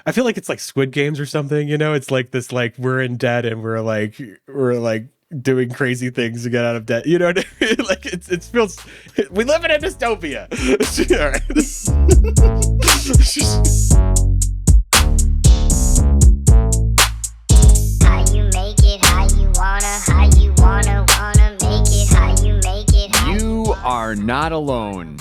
I feel like it's like Squid Games or something, you know? It's like this, like we're in debt and we're doing crazy things to get out of debt. You know what I mean? Like it feels we live in a dystopia. All right. How you make it, how you wanna make it, how you make it. You are not alone.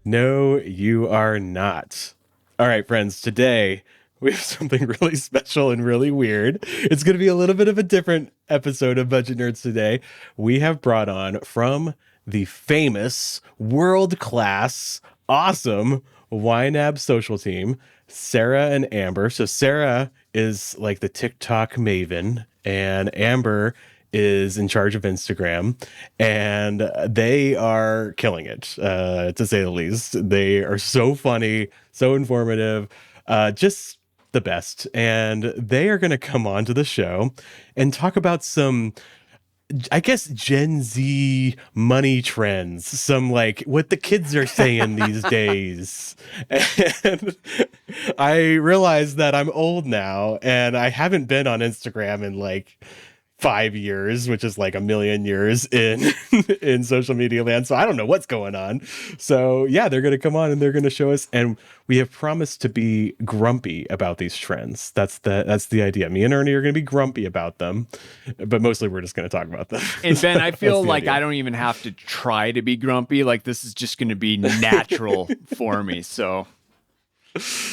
No, you are not. All right, friends, today we have something really special and really weird. It's going to be a little bit of a different episode of Budget Nerds today. We have brought on from the famous, world-class, awesome YNAB social team, Sarah and Amber. So Sarah is like the TikTok maven, and Amber is in charge of Instagram, and they are killing it, to say the least. They are so funny, so informative, just the best. And they are going to come on to the show and talk about some, I guess, Gen Z money trends, some like what the kids are saying these days. And I realize that I'm old now and I haven't been on Instagram in like 5 years, which is like a million years in social media land. So I don't know what's going on. So yeah, they're going to come on and they're going to show us, and we have promised to be grumpy about these trends. That's the idea. Me and Ernie are going to be grumpy about them, but mostly we're just going to talk about them. And Ben, I feel like idea. I don't even have to try to be grumpy. Like this is just going to be natural for me. So,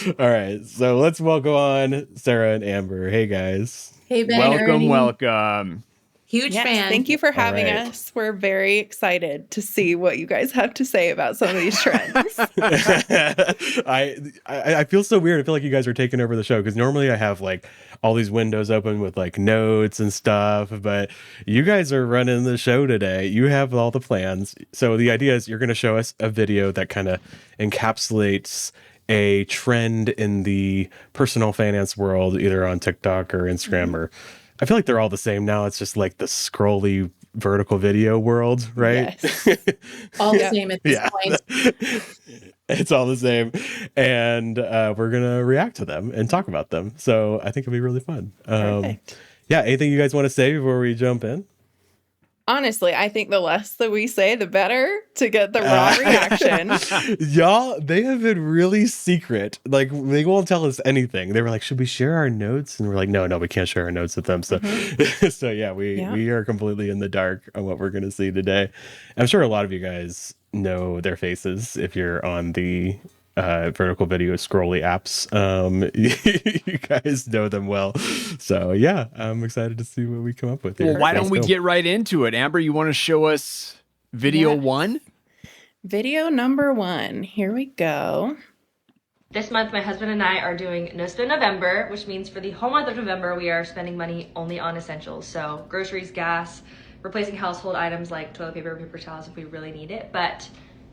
all right. So let's welcome on Sarah and Amber. Hey guys. Hey, Ben. welcome, Ernie. welcome. Huge Yes, fan. thank you for having right. us. We're very excited to see what you guys have to say about some of these trends. I feel so weird. I feel like you guys are taking over the show because normally I have like all these windows open with like notes and stuff, but you guys are running the show today. You have all the plans. So the idea is you're going to show us a video that kind of encapsulates a trend in the personal finance world, either on TikTok or Instagram, or I feel like they're all the same now. It's just like the scrolly vertical video world, right? Yes. All the same at this point. It's all the same. And we're going to react to them and talk about them. So I think it'll be really fun. Perfect. Yeah. Anything you guys want to say before we jump in? Honestly, I think the less that we say, the better to get the raw reaction. Y'all, they have been really secret. Like, they won't tell us anything. They were like, should we share our notes? And we're like, no, we can't share our notes with them. So, so yeah, we are completely in the dark on what we're going to see today. I'm sure a lot of you guys know their faces if you're on the vertical video scrolly apps. You guys know them well. So yeah, I'm excited to see what we come up with here. Well, why don't Let's we go. get right into it? Amber, you want to show us video Yes. one? Video number 1. Here we go. This month, my husband and I are doing No Spend November, which means for the whole month of November, we are spending money only on essentials. So groceries, gas, replacing household items like toilet paper, paper towels if we really need it. But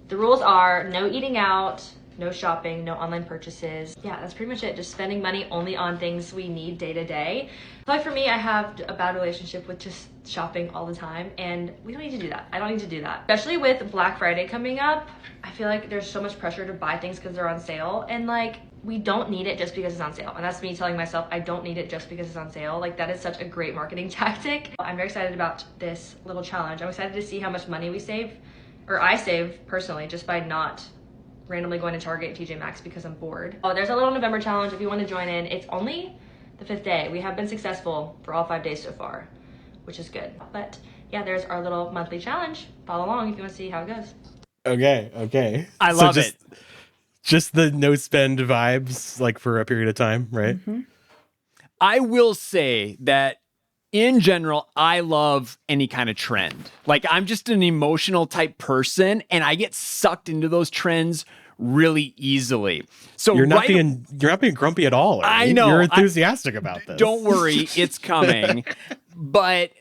the rules are no eating out, no shopping, no online purchases. Yeah, that's pretty much it. Just spending money only on things we need day to day. Like for me, I have a bad relationship with just shopping all the time, and we don't need to do that. I don't need to do that. Especially with Black Friday coming up, I feel like there's so much pressure to buy things because they're on sale, and like we don't need it just because it's on sale. And that's me telling myself I don't need it just because it's on sale. Like that is such a great marketing tactic. I'm very excited about this little challenge. I'm excited to see how much money we save, or I save personally, just by not randomly going to Target and TJ Maxx because I'm bored. Oh, there's a little November challenge if you want to join in. It's only the 5th day. We have been successful for all 5 days so far, which is good. But yeah, there's our little monthly challenge. Follow along if you want to see how it goes. Okay. I love it. Just the no spend vibes, like for a period of time, right? I will say that in general, I love any kind of trend. Like I'm just an emotional type person and I get sucked into those trends really easily. So You're not being grumpy at all. I Ernie. know. You're enthusiastic about this. Don't worry, it's coming. But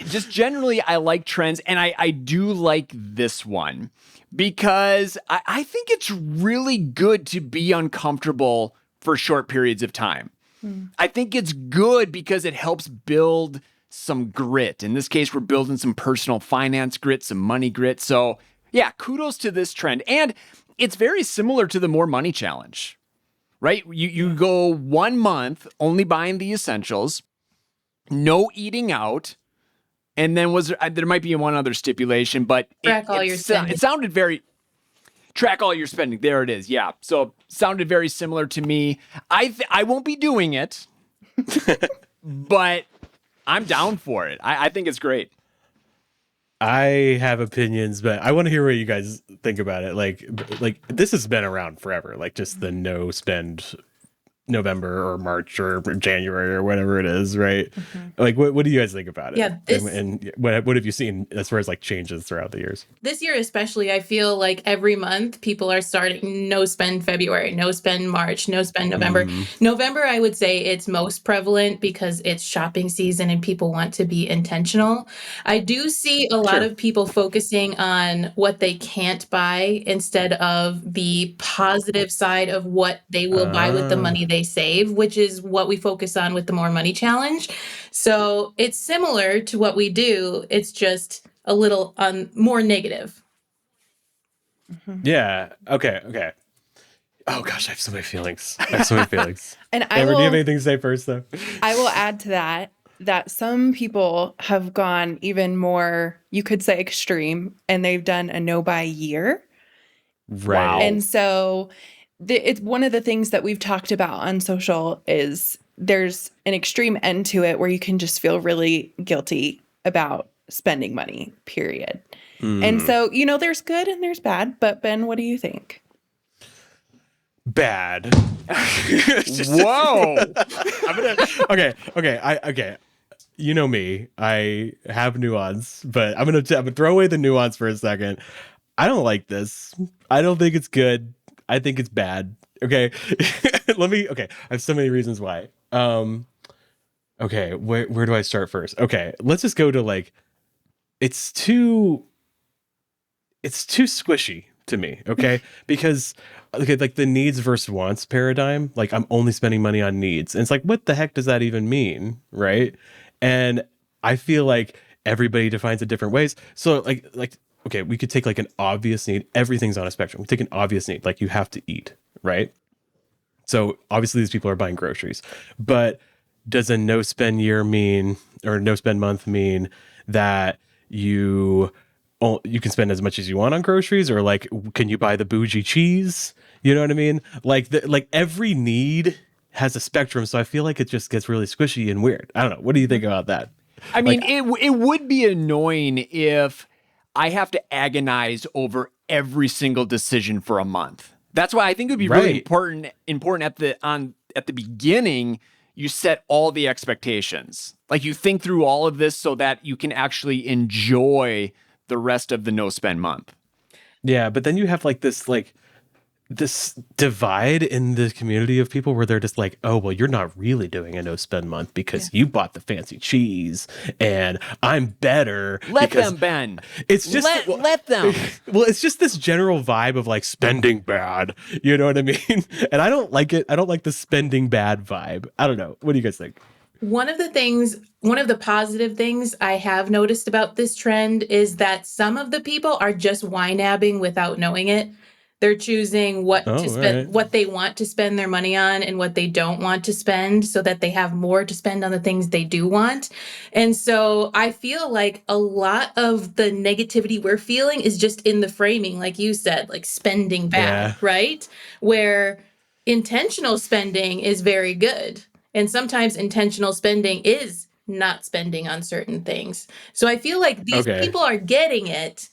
just generally, I like trends, and I do like this one because I think it's really good to be uncomfortable for short periods of time. I think it's good because it helps build some grit. In this case, we're building some personal finance grit, some money grit. So yeah, kudos to this trend. And it's very similar to the More Money Challenge. right? You go 1 month only buying the essentials, no eating out, and then there might be one other stipulation, but Track all your spending. it sounded very track all your spending. There it is. Yeah. So sounded very similar to me. I won't be doing it, but I'm down for it. I think it's great. I have opinions, but I want to hear what you guys think about it. Like this has been around forever. Like just the no spend November or March or January or whatever it is, right? Like what do you guys think about it? Yeah, and what have you seen as far as like changes throughout the years? This year especially, I feel like every month people are starting no spend February, no spend March, no spend November. November, I would say it's most prevalent because it's shopping season and people want to be intentional. I do see a lot of people focusing on what they can't buy instead of the positive side of what they will buy with the money they save, which is what we focus on with the More Money Challenge. So it's similar to what we do. It's just a little more negative. Yeah. Okay. Oh gosh, I have so many feelings. And Amber, do you have anything to say first though? I will add to that some people have gone even more, you could say extreme, and they've done a no buy year. Right. Wow. And so it's one of the things that we've talked about on social is there's an extreme end to it where you can just feel really guilty about spending money, period. And so, there's good and there's bad, but Ben, what do you think? Bad. Whoa. Okay. You know me. I have nuance, but I'm gonna throw away the nuance for a second. I don't like this. I don't think it's good. I think it's bad. Okay. I have so many reasons why. Okay, where do I start first? Okay, let's just go to like it's too squishy to me, okay? Because like the needs versus wants paradigm, like I'm only spending money on needs. And it's like, what the heck does that even mean? Right. And I feel like everybody defines it different ways. So like, okay, we could take like an obvious need. Everything's on a spectrum. We take an obvious need, like you have to eat, right? So obviously these people are buying groceries, but does a no spend year mean, or no spend month mean that you can spend as much as you want on groceries, or like, can you buy the bougie cheese? You know what I mean? Like every need has a spectrum. So I feel like it just gets really squishy and weird. I don't know. What do you think about that? I mean, it would be annoying if I have to agonize over every single decision for a month. That's why I think it would be really important at the beginning. You set all the expectations. Like you think through all of this so that you can actually enjoy the rest of the no spend month. Yeah, but then you have like this divide in the community of people where they're just like, oh, well, you're not really doing a no spend month because you bought the fancy cheese and I'm better. Let them, Ben. It's just let them. Well, it's just this general vibe of like spending bad. You know what I mean? And I don't like it. I don't like the spending bad vibe. I don't know. What do you guys think? One of the positive things I have noticed about this trend is that some of the people are just YNABing without knowing it. They're choosing what to spend, what they want to spend their money on and what they don't want to spend so that they have more to spend on the things they do want. And so I feel like a lot of the negativity we're feeling is just in the framing, like you said, like spending bad, right? Where intentional spending is very good. And sometimes intentional spending is not spending on certain things. So I feel like these people are getting it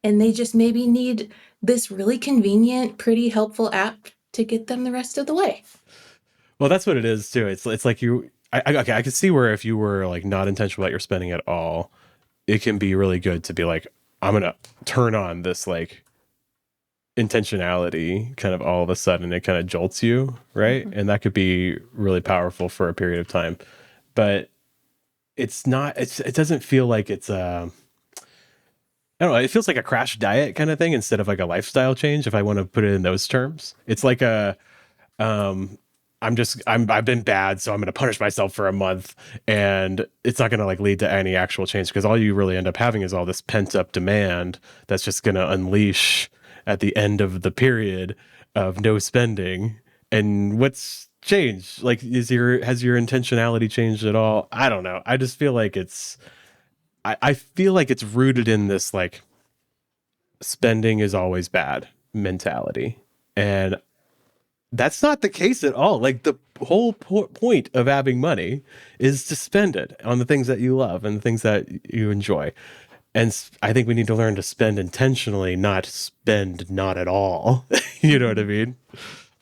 and they just maybe need this really convenient, pretty helpful app to get them the rest of the way. Well, that's what it is too. It's like I can see where if you were like not intentional about your spending at all, it can be really good to be like, I'm gonna turn on this like intentionality kind of all of a sudden. It kind of jolts you, right? And that could be really powerful for a period of time. But it's not. It doesn't feel like it's I don't know. It feels like a crash diet kind of thing instead of like a lifestyle change. If I want to put it in those terms, it's like I've been bad, so I'm going to punish myself for a month, and it's not going to like lead to any actual change because all you really end up having is all this pent up demand that's just going to unleash at the end of the period of no spending, And what's changed? Like, has your intentionality changed at all? I don't know. I just feel like I feel like it's rooted in this like spending is always bad mentality. And that's not the case at all. Like the whole point of having money is to spend it on the things that you love and the things that you enjoy. And I think we need to learn to spend intentionally, not spend not at all. You know what I mean?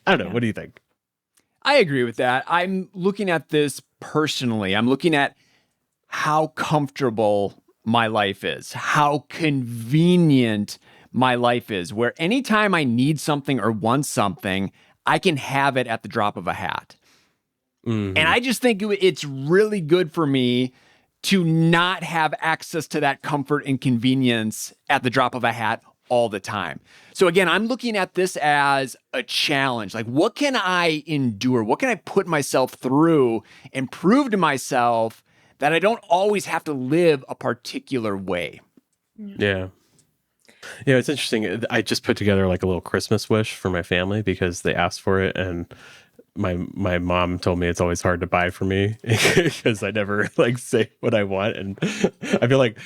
I don't know. What do you think? I agree with that. I'm looking at this personally. I'm looking at how comfortable my life is, how convenient my life is, where anytime I need something or want something, I can have it at the drop of a hat. Mm-hmm. And I just think it's really good for me to not have access to that comfort and convenience at the drop of a hat all the time. So again, I'm looking at this as a challenge. Like, what can I endure? What can I put myself through and prove to myself that I don't always have to live a particular way? Yeah. Yeah, it's interesting. I just put together like a little Christmas wish for my family because they asked for it, and my mom told me it's always hard to buy for me because I never like say what I want, and I feel like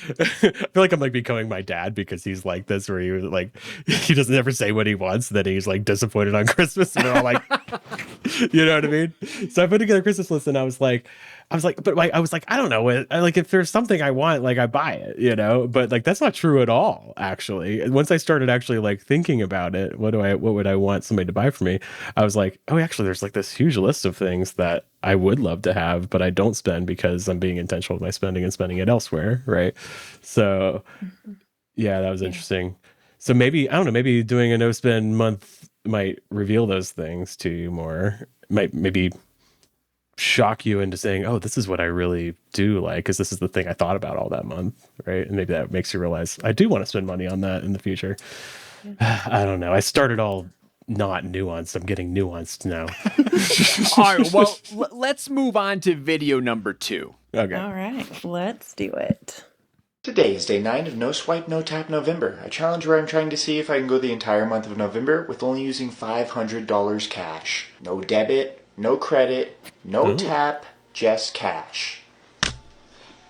I'm like becoming my dad because he's like this, where he doesn't ever say what he wants, then he's like disappointed on Christmas, and they're all like, you know what I mean? So I put together a Christmas list, and I was like, I don't know, like if there's something I want, like I buy it, you know, but like that's not true at all. Actually, once I started actually like thinking about it, what would I want somebody to buy for me? I was like, oh, actually, there's like this huge list of things that I would love to have, but I don't spend because I'm being intentional with my spending and spending it elsewhere, right? So, yeah, that was interesting. So maybe, I don't know, maybe doing a no spend month might reveal those things to you more. Might maybe shock you into saying, oh, this is what I really do like, because this is the thing I thought about all that month, right? And maybe that makes you realize I do want to spend money on that in the future. I don't know. I started all not nuanced. I'm getting nuanced now. All right, well, let's move on to video number 2. Okay. All right, let's do it. Today is day 9 of No Swipe, No Tap November, a challenge where I'm trying to see if I can go the entire month of November with only using $500 cash. No debit, no credit, no tap, just cash.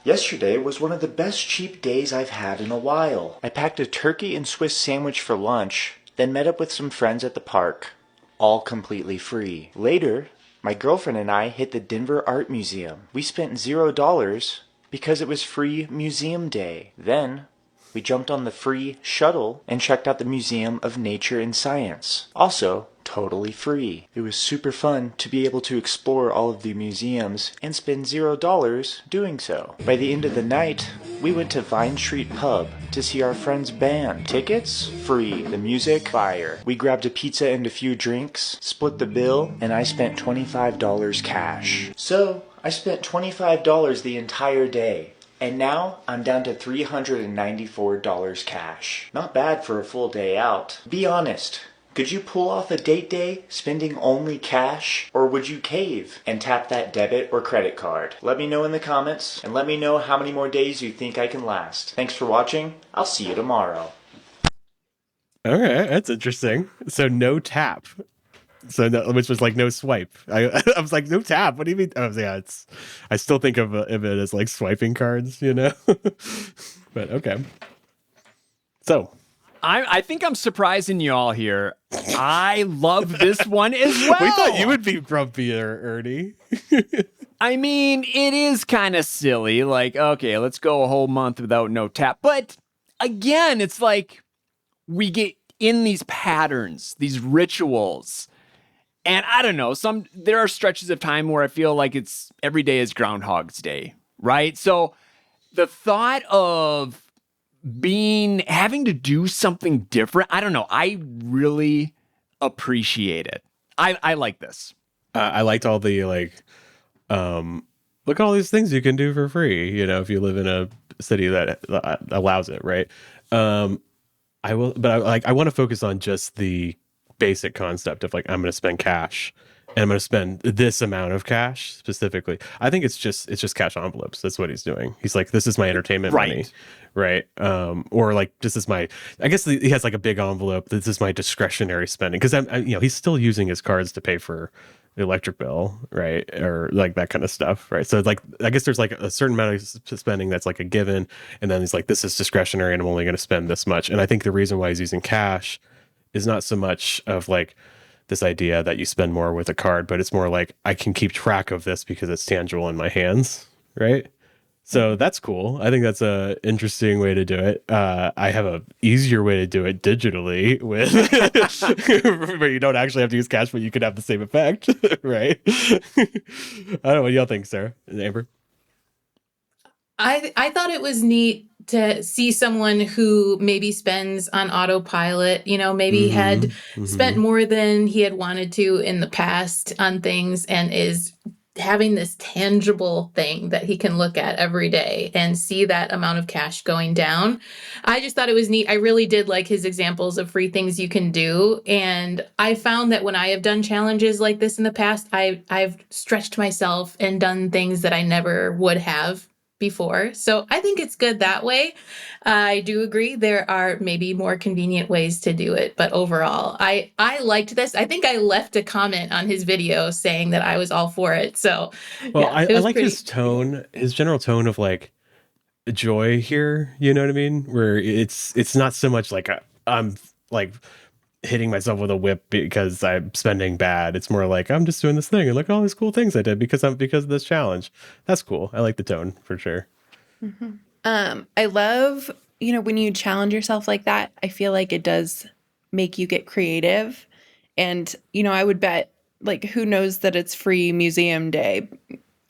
Yesterday was one of the best cheap days I've had in a while. I packed a turkey and Swiss sandwich for lunch, then met up with some friends at the park. All completely free. Later, my girlfriend and I hit the Denver Art Museum. We spent $0 because it was free museum day. Then, we jumped on the free shuttle and checked out the Museum of Nature and Science. Also, totally free. It was super fun to be able to explore all of the museums and spend $0 doing so. By the end of the night, we went to Vine Street Pub to see our friend's band. Tickets? Free. The music? Fire. We grabbed a pizza and a few drinks, split the bill, and I spent $25 cash. So, I spent $25 the entire day. And now, I'm down to $394 cash. Not bad for a full day out. Be honest. Could you pull off a date day spending only cash? Or would you cave and tap that debit or credit card? Let me know in the comments, and let me know how many more days you think I can last. Thanks for watching. I'll see you tomorrow. All right, that's interesting. So no tap. So no, which was like no swipe. I was like, no tap. What do you mean? Oh yeah, I still think of it as like swiping cards, you know. But okay. So I think I'm surprising you all here. I love this one as well. We thought you would be grumpier, Ernie. I mean, it is kind of silly. Like, okay, let's go a whole month without no tap. But again, it's like we get in these patterns, these rituals. And I don't know, there are stretches of time where I feel like it's every day is Groundhog's Day, right? So the thought of having to do something different, I don't know, I really appreciate it. I like this. I liked all the like, look at all these things you can do for free, you know, if you live in a city that allows it, right? I want to focus on just the basic concept of like, I'm going to spend cash and I'm going to spend this amount of cash specifically. I think it's just cash envelopes. That's what he's doing. He's like, this is my entertainment money, right? Or like, this is my, I guess he has like a big envelope. This is my discretionary spending, because he's still using his cards to pay for the electric bill, right? Or like that kind of stuff, right? So like, I guess there's like a certain amount of spending that's like a given, and then he's like, this is discretionary, and I'm only going to spend this much. And I think the reason why he's using cash is not so much of like this idea that you spend more with a card, but it's more like, I can keep track of this because it's tangible in my hands, right? So that's cool. I think that's a interesting way to do it. I have a easier way to do it digitally with where you don't actually have to use cash, but you could have the same effect, right? I don't know what y'all think, Sarah and Amber. I thought it was neat to see someone who maybe spends on autopilot, maybe had spent more than he had wanted to in the past on things, and is having this tangible thing that he can look at every day and see that amount of cash going down. I just thought it was neat. I really did like his examples of free things you can do. And I found that when I have done challenges like this in the past, I've stretched myself and done things that I never would have before. So I think it's good that way. I do agree there are maybe more convenient ways to do it, but overall, I liked this. I think I left a comment on his video saying that I was all for it. So, well, yeah, I like his tone, his general tone of like joy here. You know what I mean? Where it's not so much like I'm like hitting myself with a whip because I'm spending bad. It's more like, I'm just doing this thing and look at all these cool things I did because of this challenge. That's cool. I like the tone for sure. I love, when you challenge yourself like that, I feel like it does make you get creative. And, I would bet, like, who knows that it's free museum day?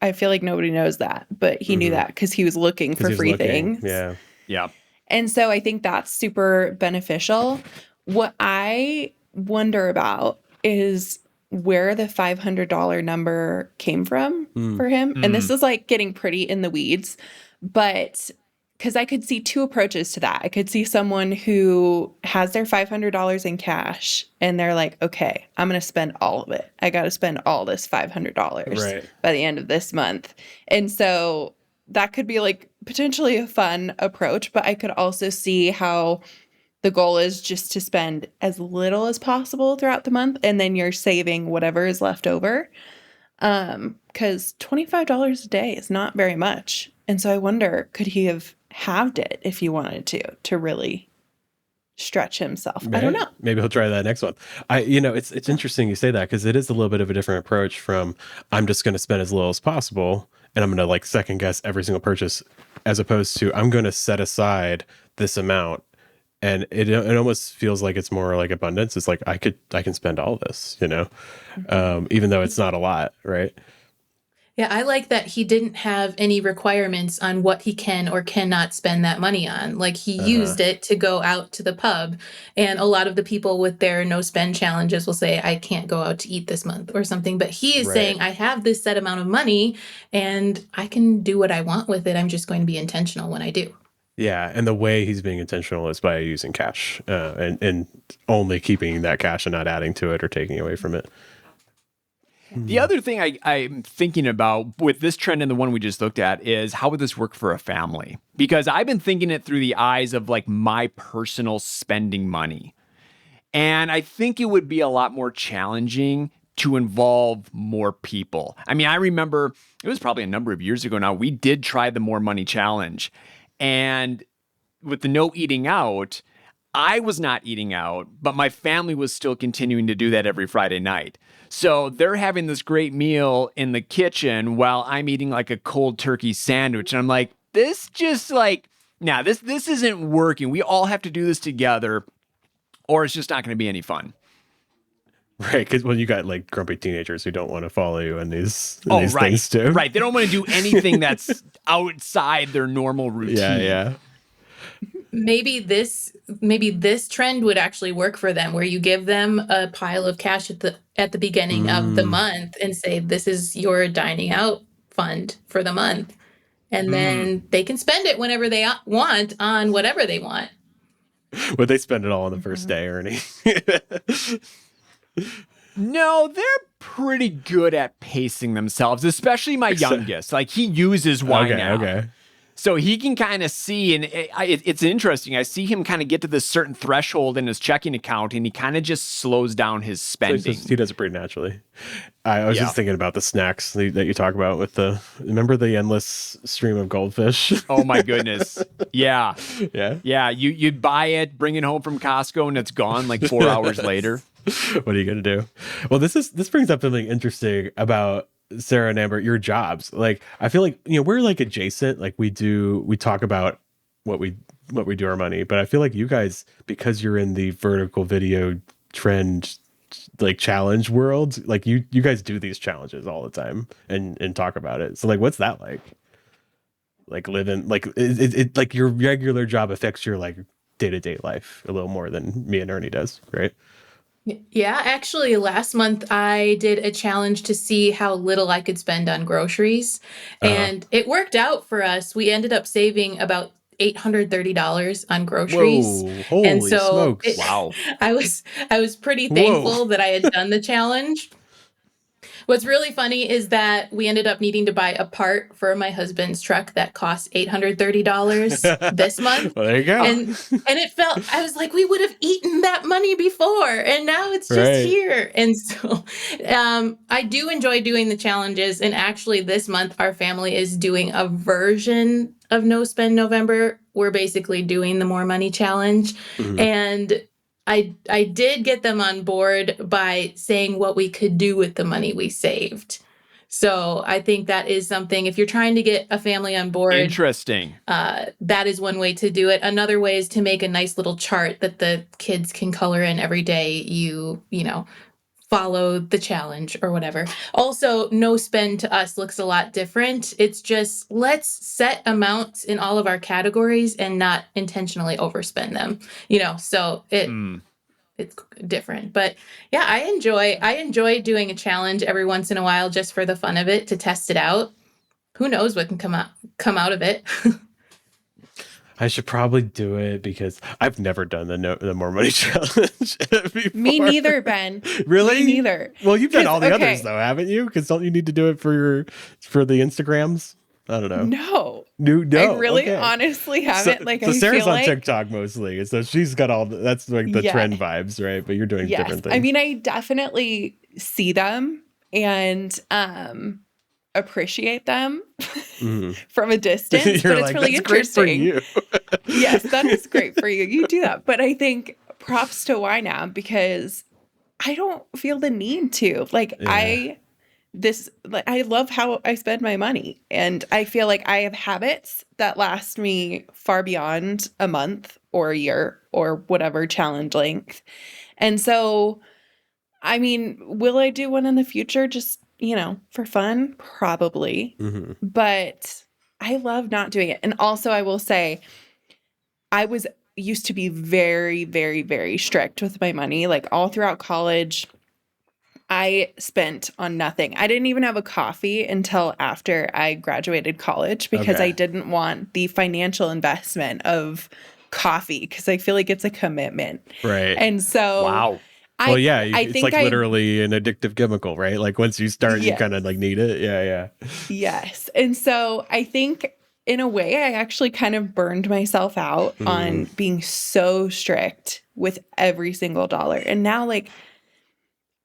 I feel like nobody knows that, but he knew that because he was looking for free things. Yeah. Yeah. And so I think that's super beneficial. What I wonder about is where the $500 number came from for him. And this is like getting pretty in the weeds, but because I could see two approaches to that. I could see someone who has their $500 in cash and they're like, okay, I'm going to spend all of it. I got to spend all this $500 by the end of this month. And so that could be like potentially a fun approach, but I could also see how the goal is just to spend as little as possible throughout the month, and then you're saving whatever is left over. Because $25 a day is not very much. And so I wonder, could he have halved it if he wanted to really stretch himself? Maybe. I don't know. Maybe he'll try that next one. It's interesting you say that, because it is a little bit of a different approach from, I'm just going to spend as little as possible and I'm going to like second guess every single purchase, as opposed to, I'm going to set aside this amount. And it almost feels like it's more like abundance. It's like, I can spend all this, even though it's not a lot, right? Yeah, I like that he didn't have any requirements on what he can or cannot spend that money on. Like, he used it to go out to the pub. And a lot of the people with their no spend challenges will say, I can't go out to eat this month or something. But he is saying, I have this set amount of money and I can do what I want with it. I'm just going to be intentional when I do. Yeah, and the way he's being intentional is by using cash and only keeping that cash and not adding to it or taking away from it. The other thing I'm thinking about with this trend and the one we just looked at is, how would this work for a family? Because I've been thinking it through the eyes of like my personal spending money. And I think it would be a lot more challenging to involve more people. I mean, I remember it was probably a number of years ago now, we did try the More Money Challenge. And with the no eating out, I was not eating out, but my family was still continuing to do that every Friday night. So they're having this great meal in the kitchen while I'm eating like a cold turkey sandwich. And I'm like, this just like, nah, this isn't working. We all have to do this together, or it's just not going to be any fun. Right, because you got like grumpy teenagers who don't want to follow you in these things too. Right, they don't want to do anything that's outside their normal routine. Yeah. Maybe this trend would actually work for them, where you give them a pile of cash at the beginning of the month and say, this is your dining out fund for the month. And then they can spend it whenever they want on whatever they want. Would they spend it all on the first day, Ernie? No, they're pretty good at pacing themselves, especially my youngest. Like he uses YNAB. Okay. So he can kind of see, and it's interesting. I see him kind of get to this certain threshold in his checking account, and he kind of just slows down his spending. He does it pretty naturally. I was just thinking about the snacks that you talk about with remember the endless stream of goldfish? Oh my goodness. Yeah. Yeah. Yeah. You'd buy it, bring it home from Costco, and it's gone like 4 hours later. What are you going to do? Well, this brings up something interesting about Sarah and Amber, your jobs. Like, I feel like, we're like adjacent. Like we talk about what we do our money, but I feel like you guys, because you're in the vertical video trend, like challenge world, like you guys do these challenges all the time and talk about it. So like, what's that like? Like living, like it like your regular job affects your like day-to-day life a little more than me and Ernie does, right? Yeah, actually, last month I did a challenge to see how little I could spend on groceries, and it worked out for us. We ended up saving about $830 on groceries. Whoa, holy and so smokes. Wow. I was pretty thankful that I had done the challenge. What's really funny is that we ended up needing to buy a part for my husband's truck that cost $830 this month. Well, there you go. And it felt, I was like, we would have eaten that money before, and now it's just here. And so I do enjoy doing the challenges. And actually this month, our family is doing a version of No Spend November. We're basically doing the More Money Challenge. Mm-hmm. And I did get them on board by saying what we could do with the money we saved. So I think that is something, if you're trying to get a family on board. Interesting. That is one way to do it. Another way is to make a nice little chart that the kids can color in every day. You follow the challenge or whatever. Also, no spend to us looks a lot different. It's just, let's set amounts in all of our categories and not intentionally overspend them, so it's different. But yeah, I enjoy doing a challenge every once in a while just for the fun of it, to test it out. Who knows what can come out of it. I should probably do it because I've never done the More Money Challenge before. Me neither, Ben. Really? Me neither. Well, you've done all the others though, haven't you? Because don't you need to do it for the Instagrams? I don't know. No. I really honestly haven't. So Sarah's on TikTok mostly, so she's got that's like the trend vibes, right? But you're doing different things. I mean, I definitely see them and appreciate them from a distance, but it's really interesting. Great for you. Yes, that is great for you. You do that. But I think props to YNAB because I don't feel the need to. I love how I spend my money, and I feel like I have habits that last me far beyond a month or a year or whatever challenge length. And so, I mean, will I do one in the future? Just, for fun? Probably. Mm-hmm. But I love not doing it. And also I will say, I used to be very, very, very strict with my money. Like all throughout college, I spent on nothing. I didn't even have a coffee until after I graduated college because I didn't want the financial investment of coffee because I feel like it's a commitment. Right. And so, wow. It's like literally an addictive chemical, right? Like once you start, you kind of like need it. Yeah. Yes. And so I think in a way, I actually kind of burned myself out on being so strict with every single dollar. And now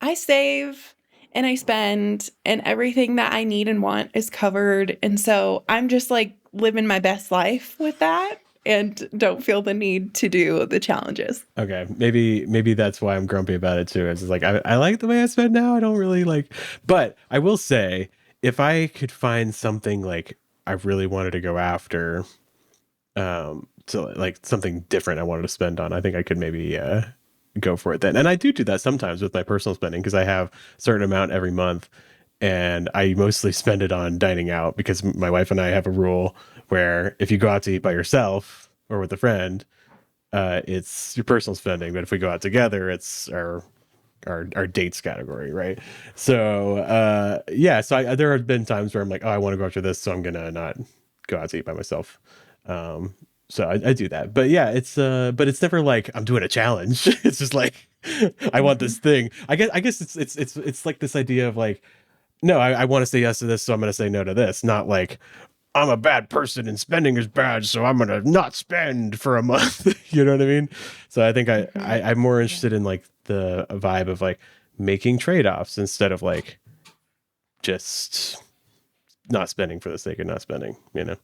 I save and I spend and everything that I need and want is covered. And so I'm just living my best life with that and don't feel the need to do the challenges. Okay. Maybe that's why I'm grumpy about it too. It's just like, I like the way I spend now. I don't really but I will say if I could find something I really wanted to go after, so something different I wanted to spend on, I think I could maybe, go for it then. And I do that sometimes with my personal spending because I have a certain amount every month and I mostly spend it on dining out because my wife and I have a rule where if you go out to eat by yourself or with a friend, it's your personal spending. But if we go out together, it's our dates category, right? So so there have been times where I'm like, oh, I want to go after this, so I'm gonna not go out to eat by myself. So I do that. But yeah, but it's never like I'm doing a challenge. It's just like I want this thing. I guess it's like this idea of like, no, I want to say yes to this, so I'm going to say no to this. Not like I'm a bad person and spending is bad, so I'm going to not spend for a month. You know what I mean? So I think I'm more interested in like the vibe of like making trade-offs instead of like just not spending for the sake of not spending, you know?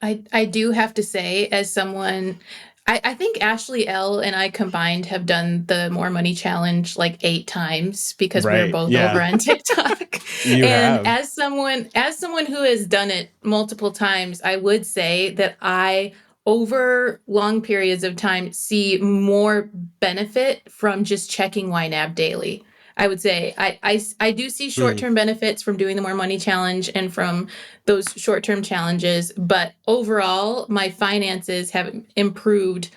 I do have to say, as someone, I think Ashley L and I combined have done the More Money Challenge like 8 times because we're Right, both yeah. over on TikTok. You And have. as someone who has done it multiple times, I would say that I, over long periods of time, see more benefit from just checking YNAB daily. I would say I do see short-term benefits from doing the More Money Challenge and from those short-term challenges, but overall, my finances have improved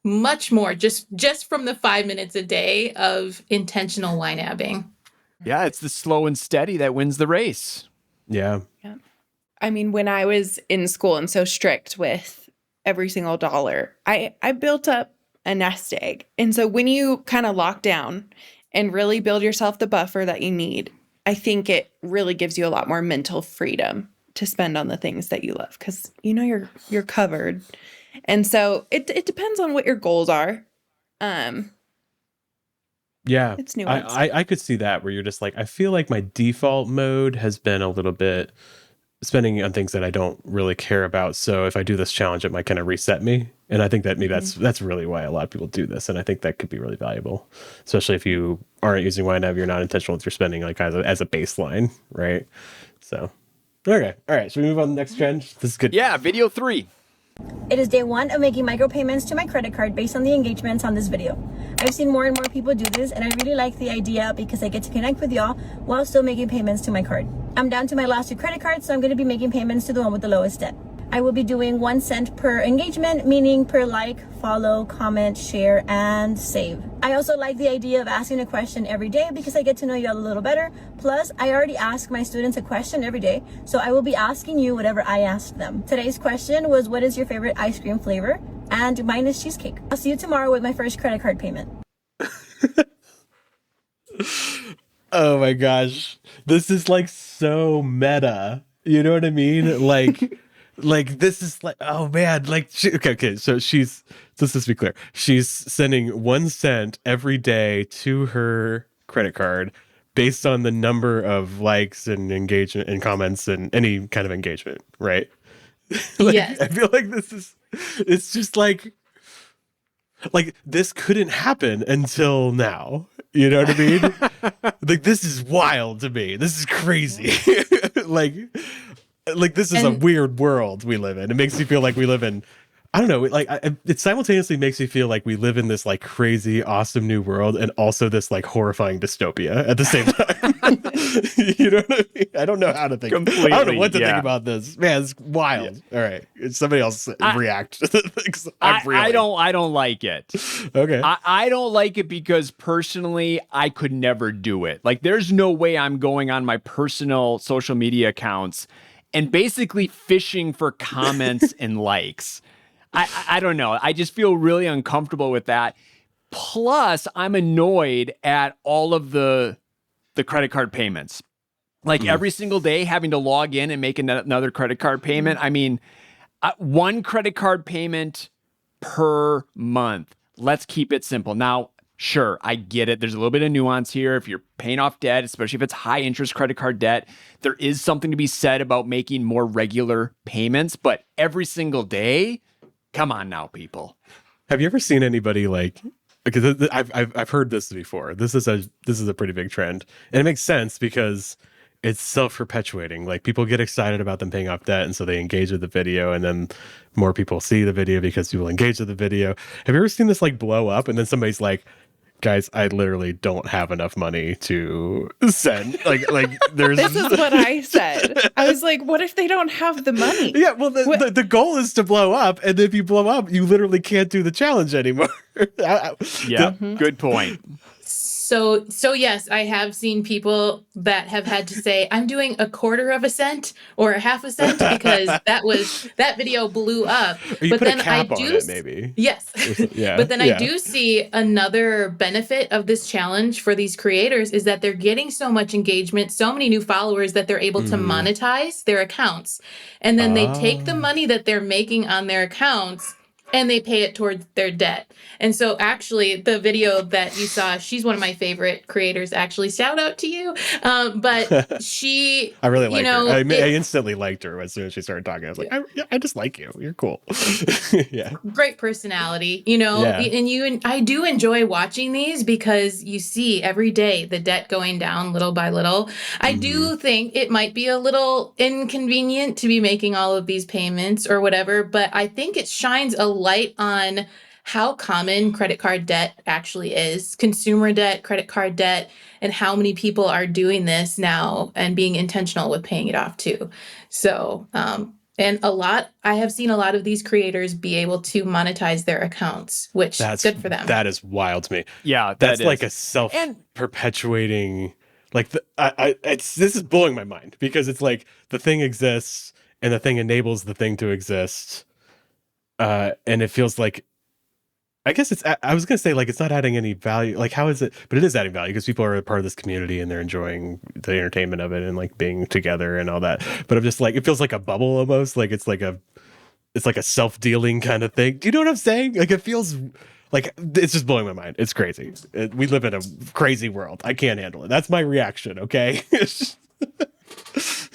much more just from the 5 minutes a day of intentional YNABing. Yeah, it's the slow and steady that wins the race. Yeah. Yeah. I mean, when I was in school and so strict with every single dollar, I built up a nest egg. And so when you kind of lock down and really build yourself the buffer that you need, I think it really gives you a lot more mental freedom to spend on the things that you love because you know you're covered. And so it depends on what your goals are. Yeah, It's nuanced. I could see that where you're just like, I feel like my default mode has been a little bit spending on things that I don't really care about. So if I do this challenge, it might kind of reset me. And I think that maybe that's really why a lot of people do this. And I think that could be really valuable, especially if you aren't using YNAB, you're not intentional with your spending, like as a baseline, right? So, okay. All right. Should we move on to the next trend? This is good. Yeah, video 3. It is day 1 of making micropayments to my credit card based on the engagements on this video. I've seen more and more people do this and I really like the idea because I get to connect with y'all while still making payments to my card. I'm down to my last 2 credit cards, so I'm going to be making payments to the one with the lowest debt. I will be doing 1 cent per engagement, meaning per like, follow, comment, share, and save. I also like the idea of asking a question every day because I get to know y'all a little better. Plus, I already ask my students a question every day, so I will be asking you whatever I asked them. Today's question was, what is your favorite ice cream flavor? And mine is cheesecake. I'll see you tomorrow with my first credit card payment. Oh my gosh. This is like so meta. You know what I mean? Like this is like, oh man, like okay. So just to be clear, she's sending 1 cent every day to her credit card based on the number of likes and engagement and comments and any kind of engagement, right? Yes. I feel like it's just like this couldn't happen until now. You know what I mean? Like this is wild to me. This is crazy. like this is a weird world we live in. It makes me feel like we live in, I don't know, like it simultaneously makes me feel like we live in this like crazy, awesome new world and also this like horrifying dystopia at the same time. You know what I mean? I don't know how to think. Completely, I don't know what to yeah. think about this. Man, it's wild. Yeah. All right. Somebody else react. I don't like it. Okay. I don't like it because personally, I could never do it. Like there's no way I'm going on my personal social media accounts and basically fishing for comments and likes. I don't know. I just feel really uncomfortable with that. Plus, I'm annoyed at all of the credit card payments. Like every single day having to log in and make another credit card payment. I mean, 1 credit card payment per month. Let's keep it simple. Now, sure, I get it. There's a little bit of nuance here. If you're paying off debt, especially if it's high interest credit card debt, there is something to be said about making more regular payments. But every single day, come on now, people. Have you ever seen anybody like? Because I've heard this before. This is a pretty big trend, and it makes sense because it's self-perpetuating. Like people get excited about them paying off debt, and so they engage with the video, and then more people see the video because people engage with the video. Have you ever seen this like blow up, and then somebody's like, guys, I literally don't have enough money to send. Like there's. This is what I said. I was like, what if they don't have the money? Yeah, well, the goal is to blow up, and if you blow up, you literally can't do the challenge anymore. Yeah, good point. So yes, I have seen people that have had to say, I'm doing a quarter of a cent or a half a cent because that video blew up. Or you But put a then I cap on do, it, maybe. yes. Yeah. But then I Yeah. do see another benefit of this challenge for these creators is that they're getting so much engagement, so many new followers that they're able to monetize their accounts. And then they take the money that they're making on their accounts and they pay it towards their debt. And so actually the video that you saw, she's one of my favorite creators, actually. Shout out to you. But she, I really liked her. I it, instantly liked her as soon as she started talking. I was like, I just like you. You're cool. Yeah. great personality, Yeah. and I do enjoy watching these because you see every day the debt going down little by little. I do think it might be a little inconvenient to be making all of these payments or whatever, but I think it shines a light on how common credit card debt actually is, consumer debt, credit card debt, and how many people are doing this now and being intentional with paying it off too. So, and I have seen a lot of these creators be able to monetize their accounts, which That's good for them. That is wild to me. Yeah, that's like a self-perpetuating. Like this is blowing my mind because it's like the thing exists and the thing enables the thing to exist, and it feels like. I guess I was gonna say like it's not adding any value. Like how is it? But it is adding value because people are a part of this community and they're enjoying the entertainment of it and like being together and all that. But I'm just like it feels like a bubble almost. Like it's like a self-dealing kind of thing. Do you know what I'm saying? Like it feels like it's just blowing my mind. It's crazy. We live in a crazy world. I can't handle it. That's my reaction. Okay.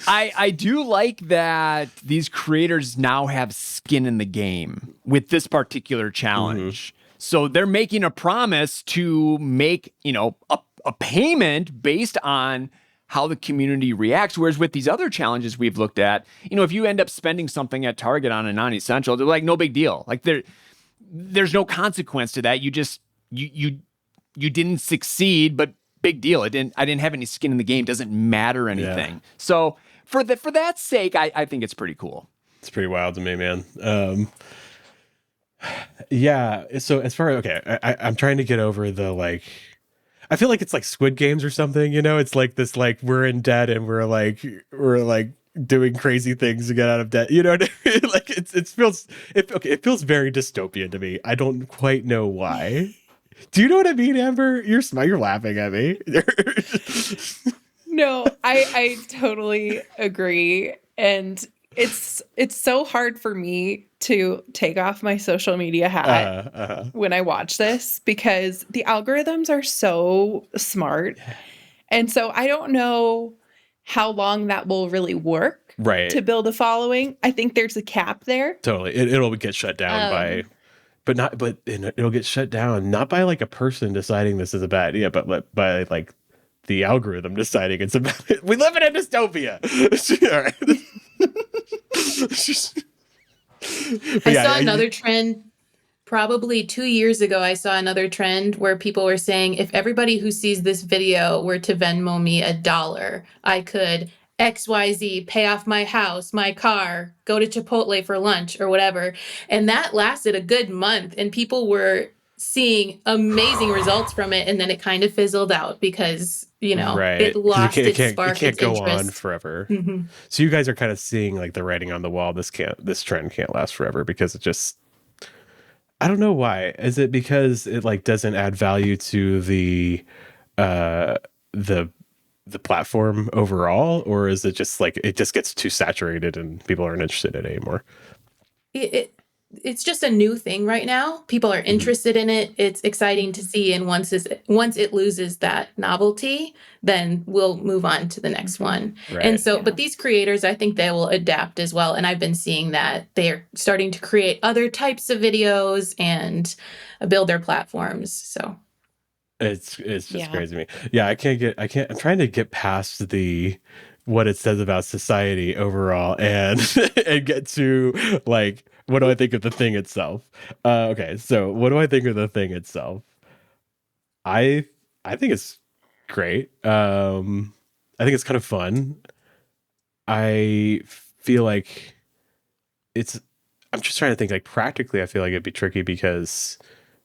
I do like that these creators now have skin in the game with this particular challenge. So they're making a promise to make, a payment based on how the community reacts. Whereas with these other challenges we've looked at, if you end up spending something at Target on a non-essential, they're like, no big deal. Like there's no consequence to that. You just, you didn't succeed, but big deal. I didn't have any skin in the game. Doesn't matter anything. Yeah. So for that sake, I think it's pretty cool. It's pretty wild to me, man. Yeah. So as far as, okay, I'm trying to get over the, like, I feel like it's like Squid Games or something, it's like this, like we're in debt and we're like doing crazy things to get out of debt. You know what I mean? Like it feels very dystopian to me. I don't quite know why. Do you know what I mean, Amber? You're laughing at me. No, I totally agree. And it's so hard for me to take off my social media hat when I watch this because the algorithms are so smart. And so I don't know how long that will really work to build a following. I think there's a cap there. Totally. It'll get shut down but it'll get shut down not by like a person deciding this is a bad idea, but by like the algorithm deciding it's a bad idea. We live in a dystopia. All right. I saw another trend probably 2 years ago. I saw another trend where people were saying, if everybody who sees this video were to Venmo me $1, I could XYZ, pay off my house, my car, go to Chipotle for lunch or whatever. And that lasted a good month and people were seeing amazing results from it. And then it kind of fizzled out because, it lost its spark. It can't go on forever. So you guys are kind of seeing like the writing on the wall. This trend can't last forever because it just, I don't know why. Is it because it like doesn't add value to the platform overall, or is it just like it just gets too saturated and people aren't interested in it anymore? It's just a new thing right now. People are interested in it. It's exciting to see, and once it loses that novelty, then we'll move on to the next one. Right. And so, but these creators, I think they will adapt as well. And I've been seeing that they're starting to create other types of videos and build their platforms. So. It's just crazy to me. Yeah, I'm trying to get past what it says about society overall and get to like, what do I think of the thing itself? Okay, so what do I think of the thing itself? I think it's great. I think it's kind of fun. I feel like I'm just trying to think like practically, I feel like it'd be tricky because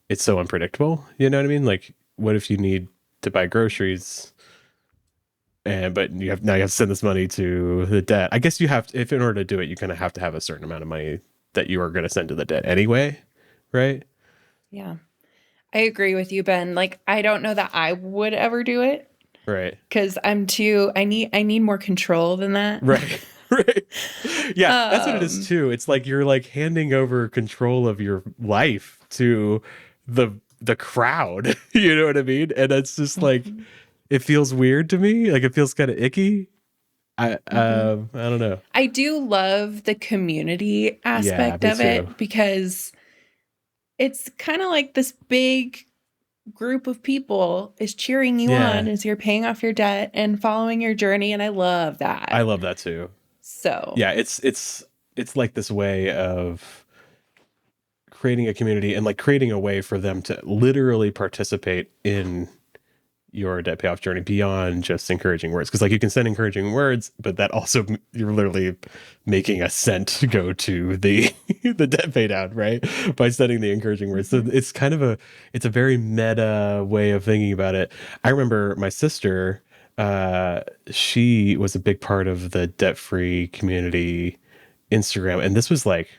it's so unpredictable. You know what I mean? Like, what if you need to buy groceries, but you have to send this money to the debt. I guess you have to, if in order to do it, you kind of have to have a certain amount of money that you are going to send to the debt anyway, right? Yeah. I agree with you, Ben. Like, I don't know that I would ever do it. Right. Because I need more control than that. Right. Right. Yeah, that's what it is too. It's like you're like handing over control of your life to the crowd. You know what I mean? And it's just like, it feels weird to me. Like it feels kind of icky. I don't know. I do love the community aspect of it because it's kind of like this big group of people is cheering you on as you're paying off your debt and following your journey. And I love that. I love that too. So yeah, it's like this way of creating a community and like creating a way for them to literally participate in your debt payoff journey beyond just encouraging words. Because like you can send encouraging words, but that also you're literally making a cent go to the the debt pay down, right? By sending the encouraging words. So it's kind of it's a very meta way of thinking about it. I remember my sister, she was a big part of the debt-free community Instagram. And this was like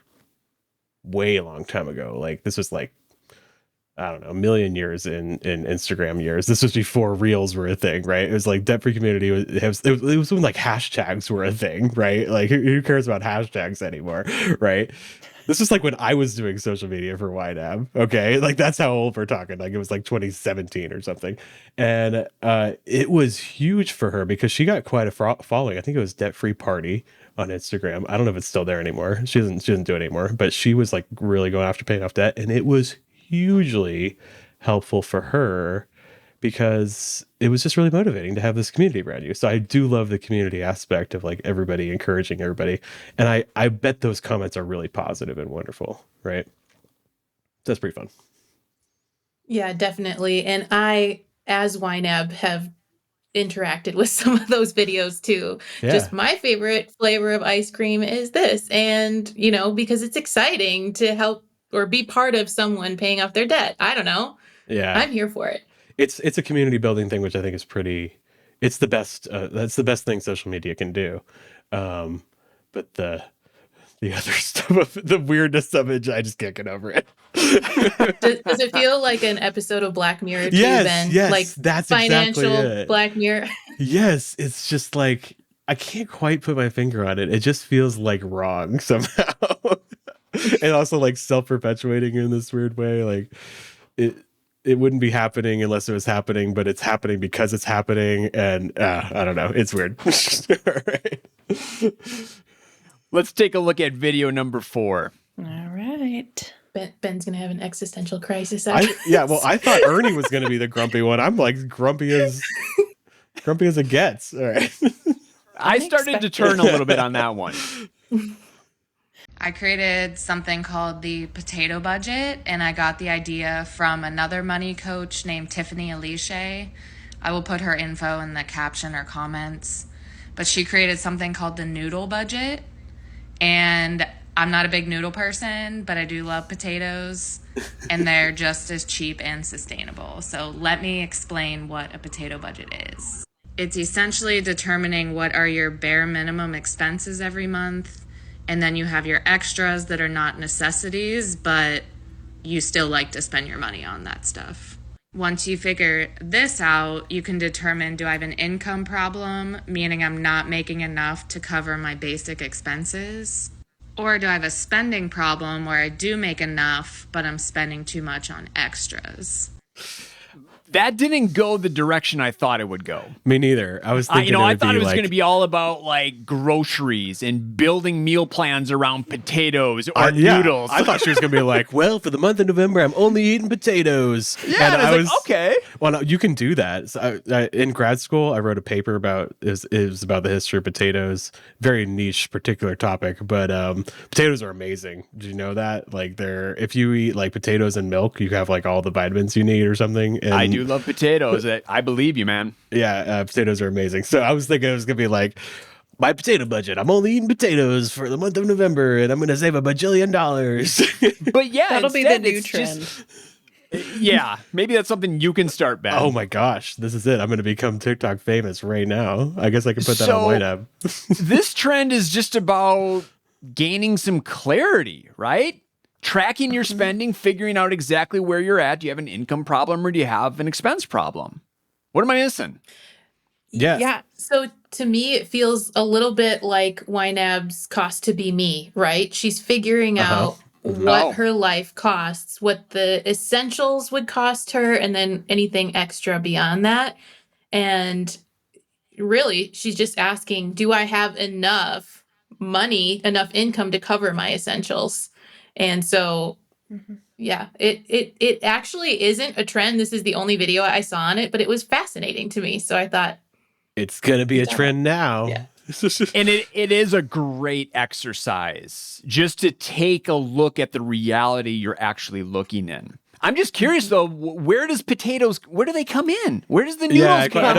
way long time ago. Like this was like, I don't know, a million years in Instagram years. This was before reels were a thing, right? It was like debt-free community. It was when like hashtags were a thing, right? Like who cares about hashtags anymore, right? This is like when I was doing social media for YNAB. Okay. Like that's how old we're talking. Like it was like 2017 or something. And it was huge for her because she got quite a following. I think it was Debt Free Party on Instagram. I don't know if it's still there anymore. She doesn't do it anymore, but she was like really going after paying off debt. And it was hugely helpful for her because it was just really motivating to have this community around you. So I do love the community aspect of like everybody encouraging everybody. And I bet those comments are really positive and wonderful, right? So that's pretty fun. Yeah, definitely. And I, as YNAB, have interacted with some of those videos too. Yeah. Just my favorite flavor of ice cream is this. And, you know, because it's exciting to help or be part of someone paying off their debt. I don't know. Yeah. I'm here for it. It's a community building thing, which I think is it's the best. That's the best thing social media can do. But the other stuff, the weirdness of it, I just can't get over it. Does it feel like an episode of Black Mirror too, Ben? Yes, like that's financial exactly it. Black Mirror. Yes, it's just like, I can't quite put my finger on it. It just feels like wrong somehow. And also like self-perpetuating in this weird way. Like it wouldn't be happening unless it was happening, but it's happening because it's happening. And I don't know. It's weird. All right. Let's take a look at video number 4. all right. Ben's gonna have an existential crisis. Yeah, well, I thought Ernie was going to be the grumpy one. I'm like grumpy as it gets. All right. I started to turn a little bit on that one. I created something called the potato budget, and I got the idea from another money coach named Tiffany Alice. I will put her info in the caption or comments. But she created something called the noodle budget, and I'm not a big noodle person, but I do love potatoes, and they're just as cheap and sustainable. So let me explain what a potato budget is. It's essentially determining what are your bare minimum expenses every month, and then you have your extras that are not necessities, but you still like to spend your money on that stuff. Once you figure this out, you can determine, do I have an income problem, meaning I'm not making enough to cover my basic expenses? Or do I have a spending problem where I do make enough, but I'm spending too much on extras? That didn't go the direction I thought it would go. Me neither. I was thinking I thought it was going to be all about like groceries and building meal plans around potatoes or noodles. I thought she was going to be like, well, for the month of November, I'm only eating potatoes. Yeah, and I was like, okay. Well, no, you can do that. So in grad school, I wrote a paper about it was about the history of potatoes. Very niche, particular topic, but potatoes are amazing. Did you know that? Like, if you eat like potatoes and milk, you have like all the vitamins you need or something. And I do love potatoes. I believe you, man. Yeah, potatoes are amazing. So I was thinking it was gonna be like, my potato budget. I'm only eating potatoes for the month of November, and I'm gonna save $1 bajillion. But yeah, that'll be the new trend. Yeah, maybe that's something you can start, Ben. Oh my gosh, this is it. I'm going to become TikTok famous right now. I guess I can put that on YNAB. This trend is just about gaining some clarity, right? Tracking your spending, figuring out exactly where you're at. Do you have an income problem or do you have an expense problem? What am I missing? Yeah. So to me, it feels a little bit like YNAB's cost to be me, right? She's figuring out what her life costs, what the essentials would cost her, and then anything extra beyond that. And really, she's just asking, do I have enough money, enough income to cover my essentials? And so, yeah, it actually isn't a trend. This is the only video I saw on it, but it was fascinating to me. So I thought, it's going to be a trend now. Yeah. And it is a great exercise just to take a look at the reality you're actually looking in. I'm just curious though, where do they come in? Where does the noodles come in? I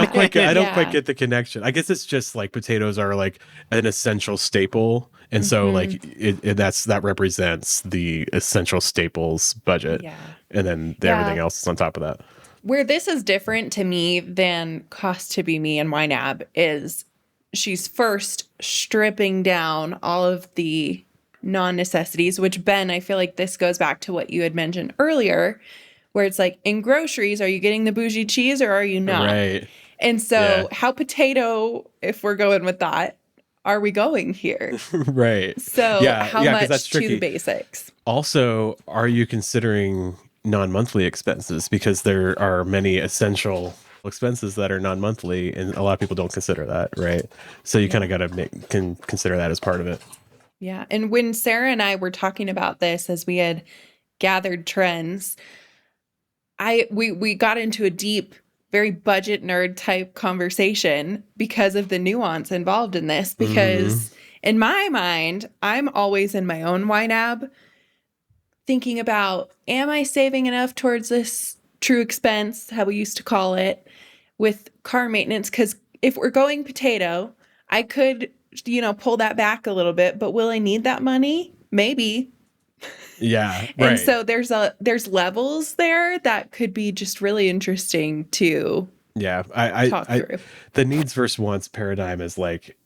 don't quite get the connection. I guess it's just like potatoes are like an essential staple. And so like that represents the essential staples budget. Yeah. And then everything else is on top of that. Where this is different to me than cost to be me and YNAB is she's first stripping down all of the non-necessities, which Ben, I feel like this goes back to what you had mentioned earlier, where it's like in groceries, are you getting the bougie cheese or are you not? Right. And so how potato, if we're going with that, are we going here? Right. So how much that's to the basics? Also, are you considering non-monthly expenses? Because there are many essential expenses that are non-monthly and a lot of people don't consider that, right? So you kind of got to consider that as part of it. Yeah. And when Sarah and I were talking about this as we had gathered trends, we got into a deep, very budget nerd type conversation because of the nuance involved in this. Because in my mind, I'm always in my own YNAB thinking about, am I saving enough towards this true expense, how we used to call it, with car maintenance? Because if we're going potato, I could, pull that back a little bit, but will I need that money? Maybe. Yeah. Right. And so there's levels there that could be just really interesting to talk through. The needs versus wants paradigm is like,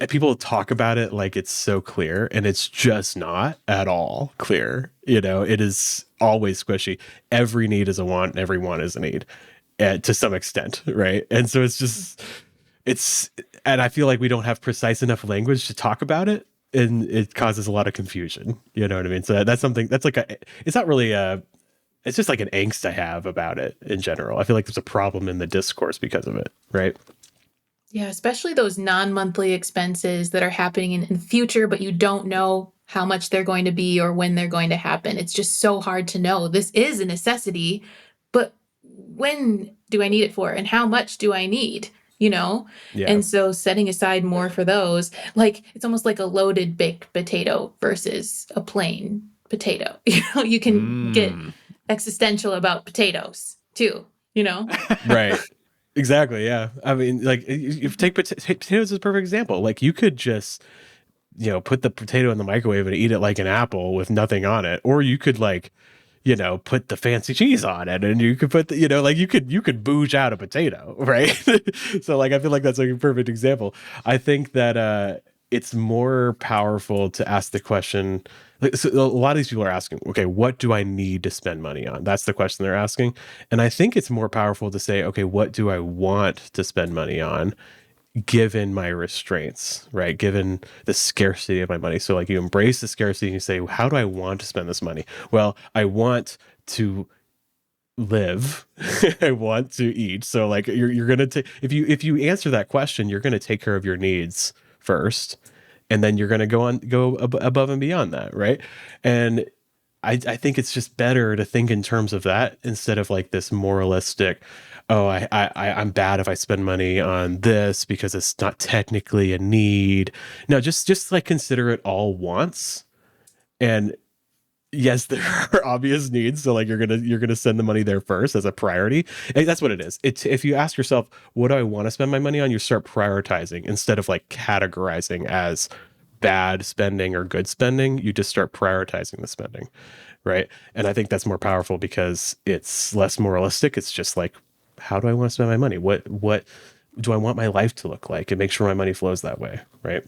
people talk about it like it's so clear and it's just not at all clear. It is always squishy. Every need is a want, every want is a need to some extent. Right. And so and I feel like we don't have precise enough language to talk about it. And it causes a lot of confusion. You know what I mean? So that's something that's like it's not really it's just like an angst I have about it in general. I feel like there's a problem in the discourse because of it. Right. Yeah, especially those non-monthly expenses that are happening in the future, but you don't know how much they're going to be or when they're going to happen. It's just so hard to know. This is a necessity, but when do I need it for? And how much do I need? Yeah. And so setting aside more for those, like it's almost like a loaded baked potato versus a plain potato. You can get existential about potatoes too, Right. Exactly. Yeah. I mean, like, if you take potatoes as a perfect example. Like, you could just, put the potato in the microwave and eat it like an apple with nothing on it, or you could put the fancy cheese on it, and you could put you could bouge out a potato, right? So, like, I feel like that's like a perfect example. I think that it's more powerful to ask the question. So a lot of these people are asking, okay, what do I need to spend money on? That's the question they're asking. And I think it's more powerful to say, okay, what do I want to spend money on given my restraints, right? Given the scarcity of my money. So like you embrace the scarcity and you say, how do I want to spend this money? Well, I want to live. I want to eat. So like you're going to take, if you answer that question, you're going to take care of your needs first. And then you're going to go above and beyond that, right? And I think it's just better to think in terms of that instead of like this moralistic, I'm bad if I spend money on this because it's not technically a need. No, just like consider it all wants. And yes, there are obvious needs. So like you're gonna send the money there first as a priority. And that's what it is. If you ask yourself, what do I want to spend my money on? You start prioritizing instead of like categorizing as bad spending or good spending. You just start prioritizing the spending. right? And I think that's more powerful because it's less moralistic. It's just like, how do I want to spend my money? What do I want my life to look like? And make sure my money flows that way, right?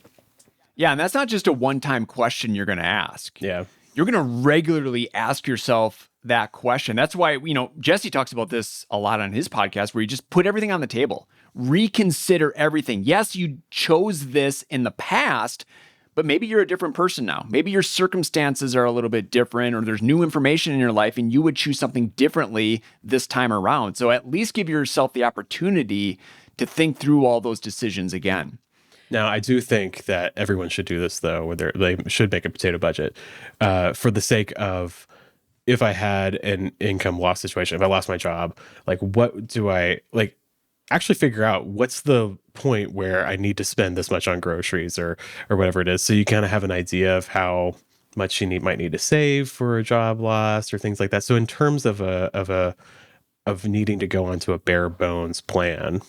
Yeah, and that's not just a one-time question you're going to ask. Yeah. You're going to regularly ask yourself that question. That's why, Jesse talks about this a lot on his podcast, where you just put everything on the table, reconsider everything. Yes, you chose this in the past, but maybe you're a different person now. Maybe your circumstances are a little bit different, or there's new information in your life and you would choose something differently this time around. So at least give yourself the opportunity to think through all those decisions again. Now, I do think that everyone should do this, though, where they should make a potato budget for the sake of, if I had an income loss situation, if I lost my job, like, what do I, like, actually figure out what's the point where I need to spend this much on groceries or whatever it is. So you kind of have an idea of how much you might need to save for a job loss or things like that. So in terms of needing to go onto a bare bones plan,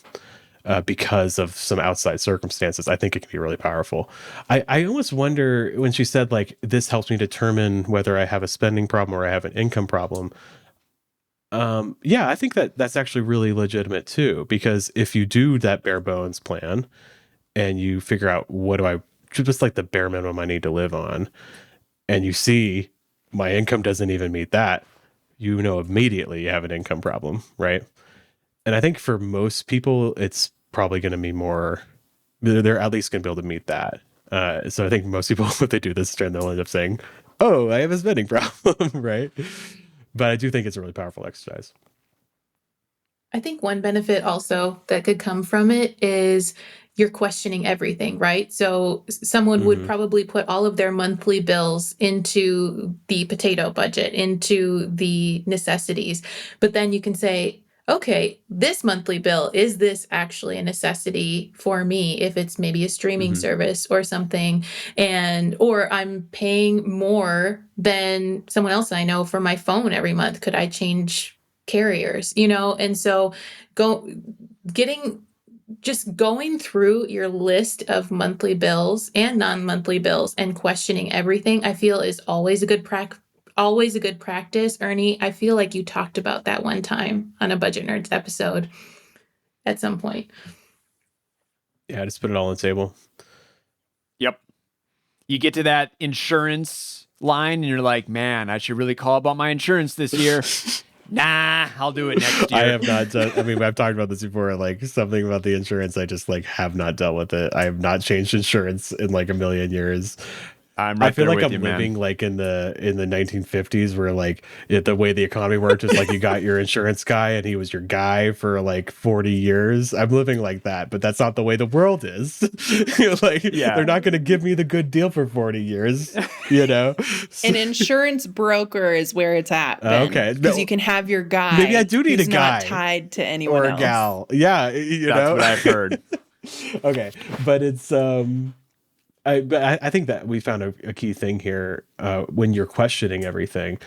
because of some outside circumstances, I think it can be really powerful. I almost wonder, when she said, like, this helps me determine whether I have a spending problem or I have an income problem. Yeah, I think that's actually really legitimate too, because if you do that bare bones plan and you figure out just like the bare minimum I need to live on, and you see my income doesn't even meet that, immediately you have an income problem, right? And I think for most people, it's probably going to be they're at least going to be able to meet that. So I think most people, if they do this trend, they'll end up saying, oh, I have a spending problem, right? But I do think it's a really powerful exercise. I think one benefit also that could come from it is you're questioning everything, right? So someone would probably put all of their monthly bills into the potato budget, into the necessities. But then you can say, okay, this monthly bill, is this actually a necessity for me? If it's maybe a streaming service or something, or I'm paying more than someone else I know for my phone every month. Could I change carriers? And so going through your list of monthly bills and non-monthly bills and questioning everything, I feel is always a good practice. Ernie, I feel like you talked about that one time on a Budget Nerds episode at some point. Yeah, just put it all on the table. Yep. You get to that insurance line and you're like, man, I should really call about my insurance this year. Nah, I'll do it next year. I have not done, I've talked about this before, like something about the insurance. I just have not dealt with it. I have not changed insurance in like a million years. I feel like I'm living like in the 1950s, where like the way the economy worked is like you got your insurance guy and he was your guy for like 40 years. I'm living like that, but that's not the way the world is. They're not going to give me the good deal for 40 years, An insurance broker is where it's at, Ben, okay, because you can have your guy. Maybe I do need a guy, not tied to anyone or else. a gal. Yeah, that's what I've heard. Okay, but it's I think that we found a key thing here when you're questioning everything.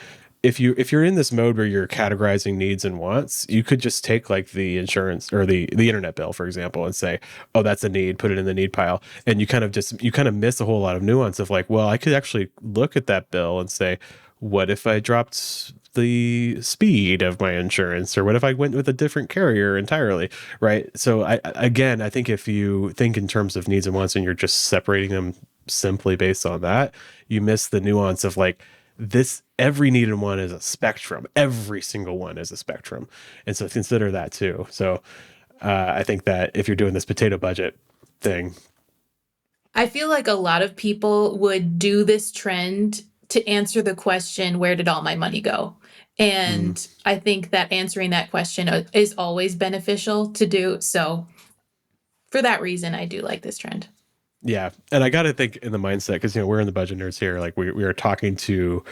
If you're in this mode where you're categorizing needs and wants, you could just take like the insurance or the internet bill, for example, and say, oh, that's a need, put it in the need pile. And you kind of miss a whole lot of nuance of like, well, I could actually look at that bill and say, what if I dropped the speed of my insurance, or what if I went with a different carrier entirely, right? So I think if you think in terms of needs and wants and you're just separating them simply based on that, you miss the nuance of like, every need and want is a spectrum. Every single one is a spectrum. And so consider that too. So I think that if you're doing this potato budget thing, I feel like a lot of people would do this trend to answer the question, where did all my money go? And I think that answering that question is always beneficial to do. So for that reason, I do like this trend. Yeah. And I got to think in the mindset, because, we're in the Budget Nerds here. Like we are talking to,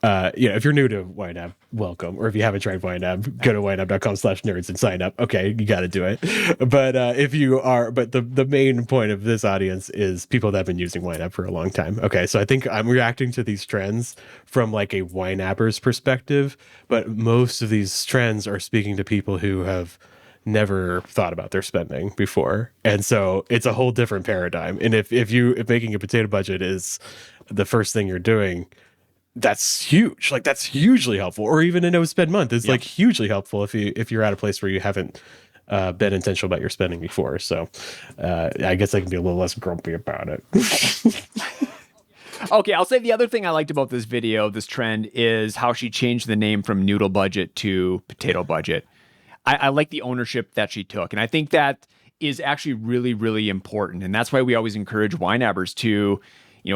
if you're new to YNAB, welcome. Or if you haven't tried YNAB, go to ynab.com/nerds and sign up. Okay, you got to do it. But if you are, but the main point of this audience is people that have been using YNAB for a long time. Okay, so I think I'm reacting to these trends from like a YNABber's perspective, but most of these trends are speaking to people who have never thought about their spending before. And so it's a whole different paradigm. And if making a potato budget is the first thing you're doing, that's huge. Like that's hugely helpful. Or even a no spend month is like hugely helpful if you're at a place where you haven't been intentional about your spending before. So I guess I can be a little less grumpy about it. Okay, I'll say the other thing I liked about this video, this trend, is how she changed the name from noodle budget to potato budget. I like the ownership that she took. And I think that is actually really, really important. And that's why we always encourage YNABers to,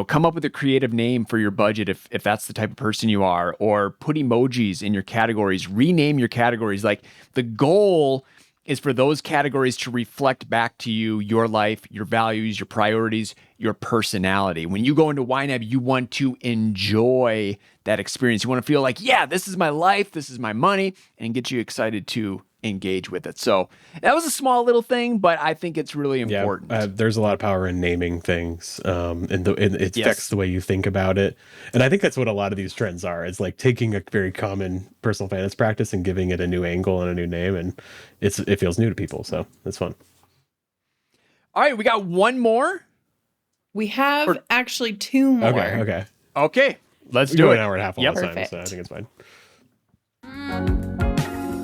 come up with a creative name for your budget if that's the type of person you are, or put emojis in your categories, rename your categories. Like the goal is for those categories to reflect back to you, your life, your values, your priorities, your personality. When you go into YNAB, you want to enjoy that experience. You want to feel like, yeah, this is my life, this is my money, and get you excited to engage with it. So that was a small little thing, but I think it's really important. There's a lot of power in naming things, and it affects the way you think about it. And I think that's what a lot of these trends are. It's like taking a very common personal finance practice and giving it a new angle and a new name, and it feels new to people. So it's fun. All right, we got one more. We have actually two more. Okay. Let's do it. An hour and a half all the time, so I think it's fine.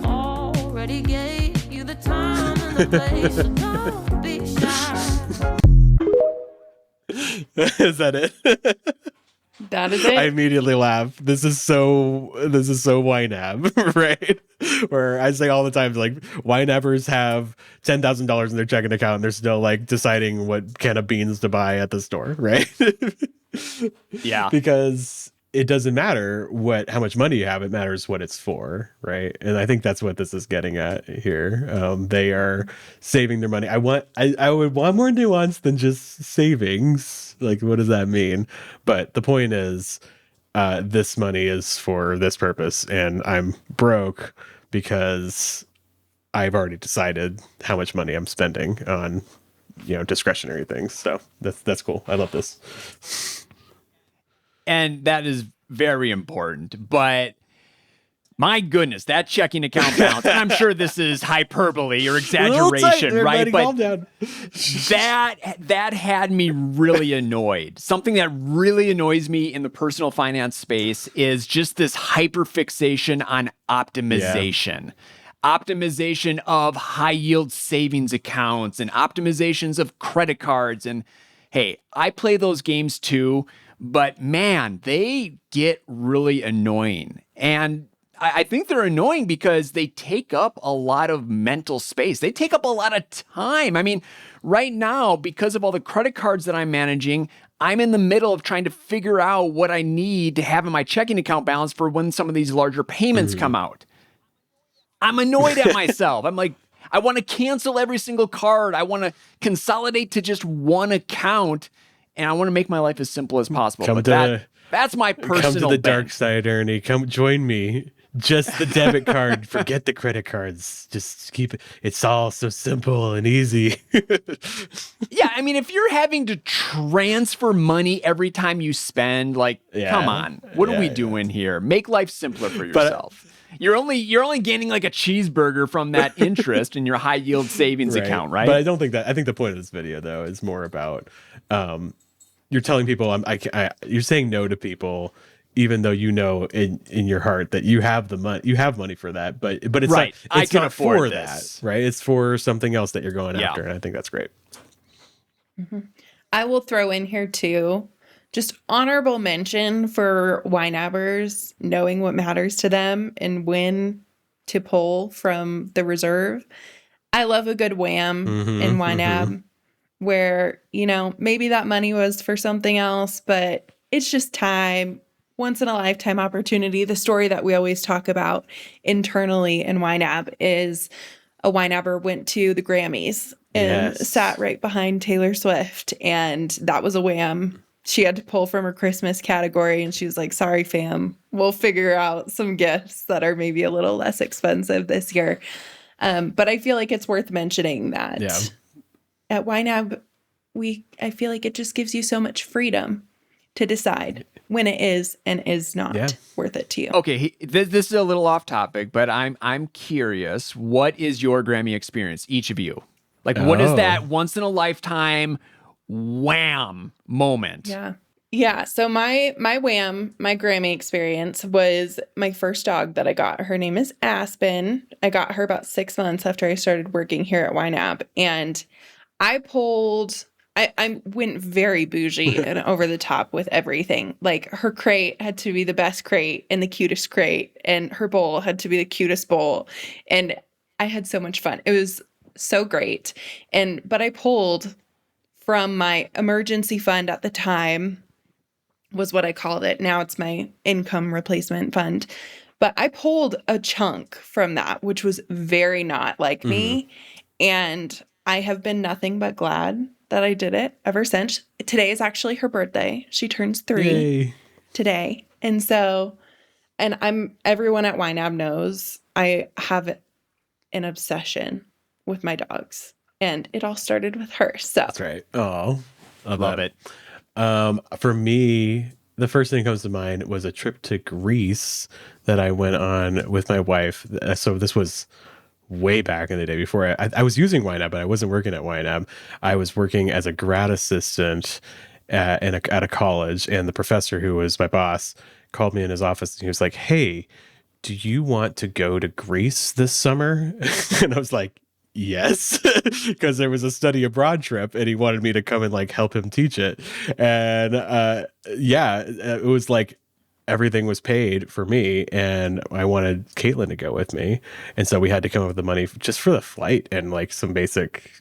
Already gave you the time and the place, so don't be shy. Is that it? That is it. I immediately laugh. This is so YNAB, right? Where I say all the time, like YNABers have $10,000 in their checking account and they're still like deciding what can of beans to buy at the store, right? Yeah. Because it doesn't matter how much money you have, it matters what it's for, right? And I think that's what this is getting at here. They are saving their money. I would want more nuance than just savings. Like, what does that mean? But the point is, this money is for this purpose, and I'm broke because I've already decided how much money I'm spending on, discretionary things. So that's cool. I love this. And that is very important. But my goodness, that checking account balance, and I'm sure this is hyperbole or exaggeration, right? But that had me really annoyed. Something that really annoys me in the personal finance space is just this hyperfixation on optimization. Optimization of high yield savings accounts and optimizations of credit cards. And hey, I play those games too. But man, they get really annoying. And I think they're annoying because they take up a lot of mental space. They take up a lot of time. I mean, right now, because of all the credit cards that I'm managing, I'm in the middle of trying to figure out what I need to have in my checking account balance for when some of these larger payments come out. I'm annoyed at myself. I'm like, I want to cancel every single card. I want to consolidate to just one account. And I want to make my life as simple as possible. That's my personal Come to the bent. dark side, Ernie. Come join me. Just the debit card. Forget the credit cards. Just keep it. It's all so simple and easy. Yeah, I mean, if you're having to transfer money every time you spend, come on. What are we doing here? Make life simpler for yourself. You're only gaining like a cheeseburger from that interest in your high yield savings account, right? But I don't think that. I think the point of this video though is more about you're telling people you're saying no to people, even though in your heart that you have the money, you have money for that, but it's right. Not, it's I can not afford for this. that, right? It's for something else that you're going after, and I think that's great. Mm-hmm. I will throw in here too, just honorable mention for YNABers knowing what matters to them and when to pull from the reserve. I love a good WAM in YNAB where, maybe that money was for something else, but it's just time, once in a lifetime opportunity. The story that we always talk about internally in YNAB is a YNABer went to the Grammys and sat right behind Taylor Swift, and that was a WAM. She had to pull from her Christmas category, and she was like, sorry, fam, we'll figure out some gifts that are maybe a little less expensive this year. But I feel like it's worth mentioning that at YNAB, I feel like it just gives you so much freedom to decide when it is and is not worth it to you. Okay, this is a little off topic, but I'm curious. What is your Grammy experience, each of you? Like, what is that once in a lifetime wham moment? Yeah. Yeah, so my WAM, my Grammy experience was my first dog that I got. Her name is Aspen. I got her about 6 months after I started working here at YNAB, and I went very bougie and over the top with everything. Like her crate had to be the best crate and the cutest crate, and her bowl had to be the cutest bowl, and I had so much fun. It was so great, but I pulled from my emergency fund at the time, was what I called it. Now it's my income replacement fund. But I pulled a chunk from that, which was very not like me. And I have been nothing but glad that I did it ever since. Today is actually her birthday. She turns 3 today. And everyone at YNAB knows I have an obsession with my dogs. And it all started with her. So that's right. Oh, I love it. For me, the first thing that comes to mind was a trip to Greece that I went on with my wife. So this was way back in the day before I was using YNAB, but I wasn't working at YNAB. I was working as a grad assistant at a college, and the professor who was my boss called me in his office and he was like, "Hey, do you want to go to Greece this summer?" And I was like, yes, because there was a study abroad trip and he wanted me to come and like help him teach it. And it was like everything was paid for me and I wanted Caitlin to go with me. And so we had to come up with the money just for the flight and like some basic,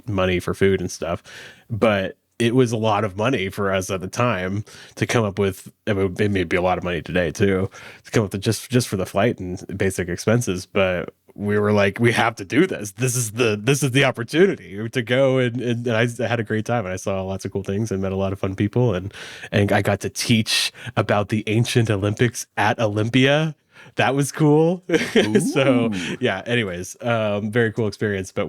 money for food and stuff. But it was a lot of money for us at the time to come up with. It may be a lot of money today too, to come up with just for the flight and basic expenses. But we were like, we have to do this. This is the opportunity to go. And I had a great time and I saw lots of cool things and met a lot of fun people. And I got to teach about the ancient Olympics at Olympia. That was cool. So yeah, anyways, very cool experience. But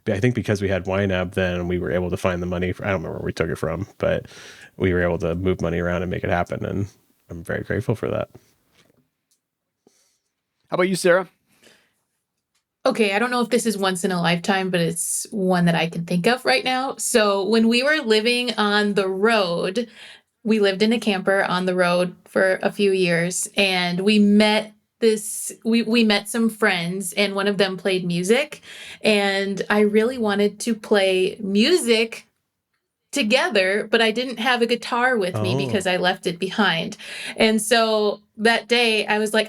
I think because we had YNAB, then we were able to find the money. I don't remember where we took it from, but we were able to move money around and make it happen. And I'm very grateful for that. How about you, Sarah? Okay, I don't know if this is once in a lifetime, but it's one that I can think of right now. So when we were living on the road, we lived in a camper on the road for a few years, and we met some friends, and one of them played music, and I really wanted to play music together, but I didn't have a guitar with me because I left it behind. And so that day I was like,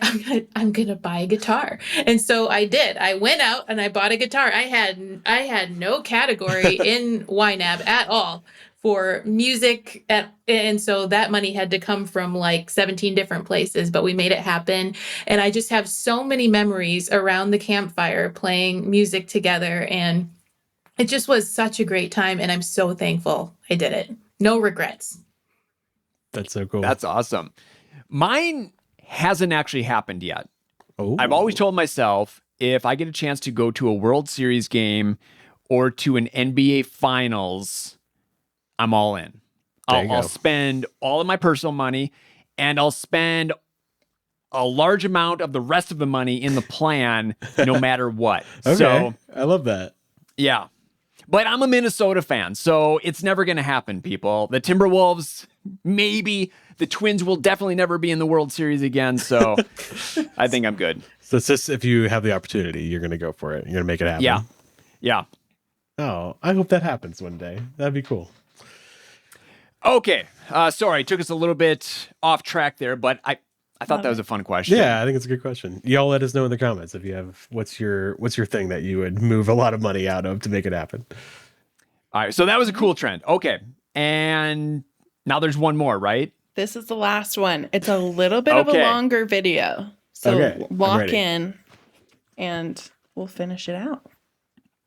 I'm gonna buy a guitar. And so I did. I went out and I bought a guitar. I had no category in YNAB at all for music, and so that money had to come from like 17 different places, but we made it happen. And I just have so many memories around the campfire playing music together, and it just was such a great time, and I'm so thankful I did it. No regrets. That's so cool. That's awesome. Mine hasn't actually happened yet. Oh. I've always told myself, if I get a chance to go to a World Series game or to an NBA Finals, I'm all in. I'll spend all of my personal money, and I'll spend a large amount of the rest of the money in the plan, no matter what. Okay. So I love that. Yeah. But I'm a Minnesota fan, so it's never going to happen, people. The Timberwolves, maybe. The Twins will definitely never be in the World Series again, so I think I'm good. So it's just if you have the opportunity, you're going to go for it. You're going to make it happen. Yeah. Yeah. Oh, I hope that happens one day. That'd be cool. Okay. Sorry, took us a little bit off track there, but I thought that was a fun question. Yeah, I think it's a good question. Y'all let us know in the comments if you have what's your thing that you would move a lot of money out of to make it happen. All right, so that was a cool trend. Okay, and now there's one more, right? This is the last one. It's a little bit of a longer video, so lock in, and we'll finish it out.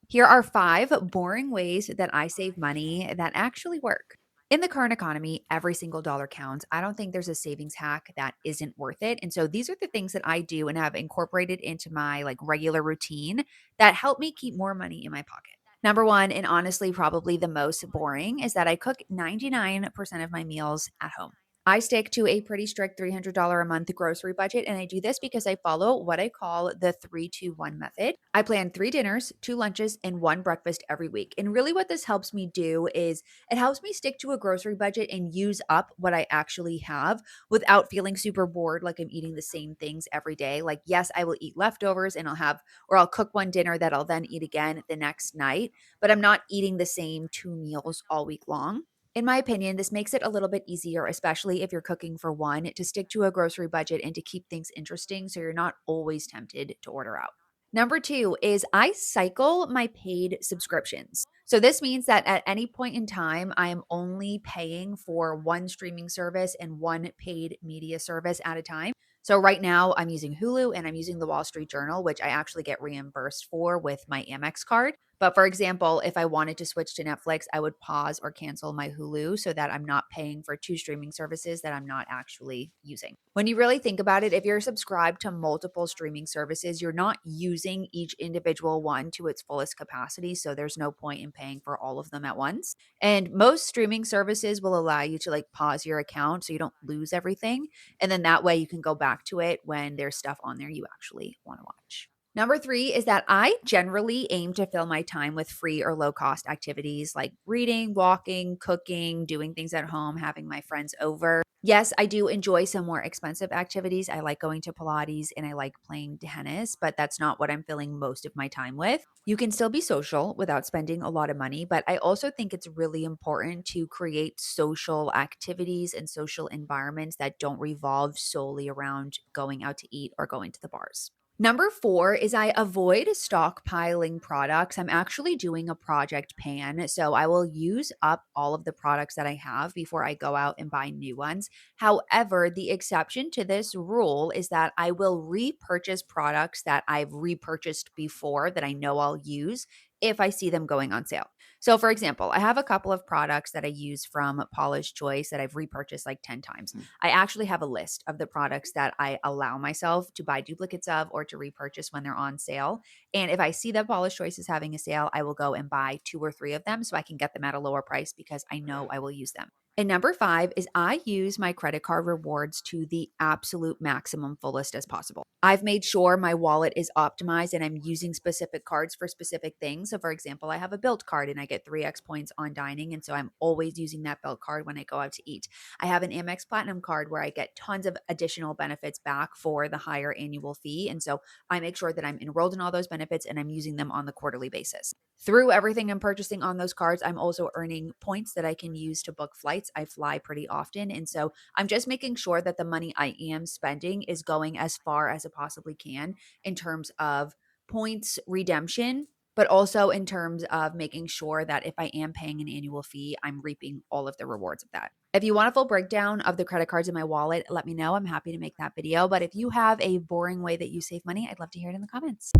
Here are 5 boring ways that I save money that actually work. In the current economy, every single dollar counts. I don't think there's a savings hack that isn't worth it. And so these are the things that I do and have incorporated into my regular routine that help me keep more money in my pocket. Number 1, and honestly probably the most boring, is that I cook 99% of my meals at home. I stick to a pretty strict $300 a month grocery budget, and I do this because I follow what I call the 3-2-1 method. I plan 3 dinners, 2 lunches, and 1 breakfast every week. And really what this helps me do is it helps me stick to a grocery budget and use up what I actually have without feeling super bored like I'm eating the same things every day. Like, yes, I will eat leftovers and I'll cook one dinner that I'll then eat again the next night, but I'm not eating the same 2 meals all week long. In my opinion, this makes it a little bit easier, especially if you're cooking for one, to stick to a grocery budget and to keep things interesting so you're not always tempted to order out. Number 2 is I cycle my paid subscriptions. So this means that at any point in time, I am only paying for one streaming service and one paid media service at a time. So right now I'm using Hulu and I'm using the Wall Street Journal, which I actually get reimbursed for with my Amex card. But for example, if I wanted to switch to Netflix, I would pause or cancel my Hulu so that I'm not paying for 2 streaming services that I'm not actually using. When you really think about it, if you're subscribed to multiple streaming services, you're not using each individual one to its fullest capacity. So there's no point in paying for all of them at once. And most streaming services will allow you to pause your account so you don't lose everything. And then that way you can go back to it when there's stuff on there you actually want to watch. Number 3 is that I generally aim to fill my time with free or low cost activities like reading, walking, cooking, doing things at home, having my friends over. Yes, I do enjoy some more expensive activities. I like going to Pilates and I like playing tennis, but that's not what I'm filling most of my time with. You can still be social without spending a lot of money, but I also think it's really important to create social activities and social environments that don't revolve solely around going out to eat or going to the bars. Number 4 is I avoid stockpiling products. I'm actually doing a project pan. So I will use up all of the products that I have before I go out and buy new ones. However, the exception to this rule is that I will repurchase products that I've repurchased before that I know I'll use if I see them going on sale. So for example, I have a couple of products that I use from Paula's Choice that I've repurchased 10 times. I actually have a list of the products that I allow myself to buy duplicates of or to repurchase when they're on sale. And if I see that Paula's Choice is having a sale, I will go and buy 2 or 3 of them so I can get them at a lower price because I know I will use them. And number 5 is I use my credit card rewards to the absolute maximum fullest as possible. I've made sure my wallet is optimized and I'm using specific cards for specific things. So for example, I have a Bilt card and I get 3x points on dining. And so I'm always using that Bilt card when I go out to eat. I have an Amex Platinum card where I get tons of additional benefits back for the higher annual fee. And so I make sure that I'm enrolled in all those benefits and I'm using them on the quarterly basis. Through everything I'm purchasing on those cards, I'm also earning points that I can use to book flights. I fly pretty often. And so I'm just making sure that the money I am spending is going as far as it possibly can in terms of points redemption, but also in terms of making sure that if I am paying an annual fee, I'm reaping all of the rewards of that. If you want a full breakdown of the credit cards in my wallet, let me know. I'm happy to make that video. But if you have a boring way that you save money, I'd love to hear it in the comments.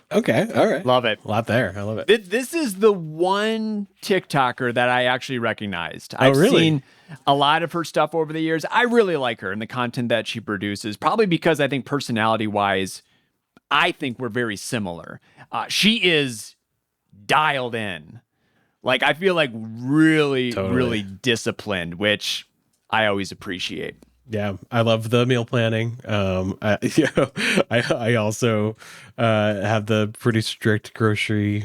Okay. All right. Love it. A lot there. I love it. This is the one TikToker that I actually recognized. I've really? seen a lot of her stuff over the years. I really like her and the content that she produces, probably because I think personality-wise, I think we're very similar. She is dialed in. I feel like really disciplined, which I always appreciate. Yeah, I love the meal planning. I also have the pretty strict grocery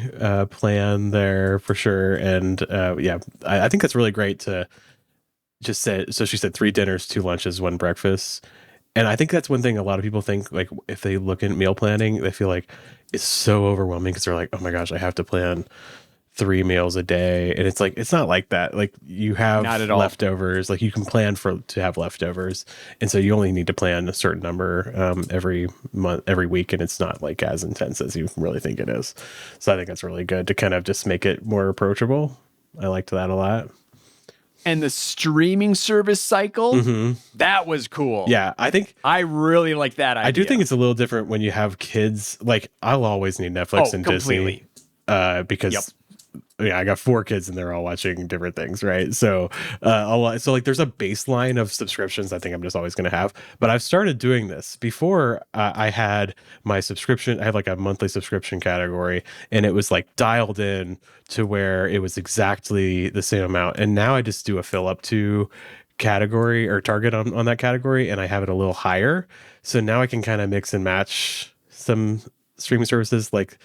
plan there for sure. And I think that's really great to just say. So she said 3 dinners, 2 lunches, 1 breakfast. And I think that's one thing a lot of people think, if they look at meal planning, they feel like it's so overwhelming because they're like, oh my gosh, I have to plan 3 meals a day. And it's not like that. You have leftovers, you can plan to have leftovers. And so you only need to plan a certain number every month, every week. And it's not as intense as you really think it is. So I think that's really good to kind of just make it more approachable. I liked that a lot. And the streaming service cycle, that was cool. Yeah, I really like that idea. I do think it's a little different when you have kids. I'll always need Netflix and completely. Disney because I got 4 kids and they're all watching different things, right? So so like there's a baseline of subscriptions I think I'm just always going to have, but I've started doing this. Before I had my subscription, I had like a monthly subscription category, and it was like dialed in to where it was exactly the same amount, and now I just do a fill up to category or target on that category, and I have it a little higher, so now I can kind of mix and match some streaming services, like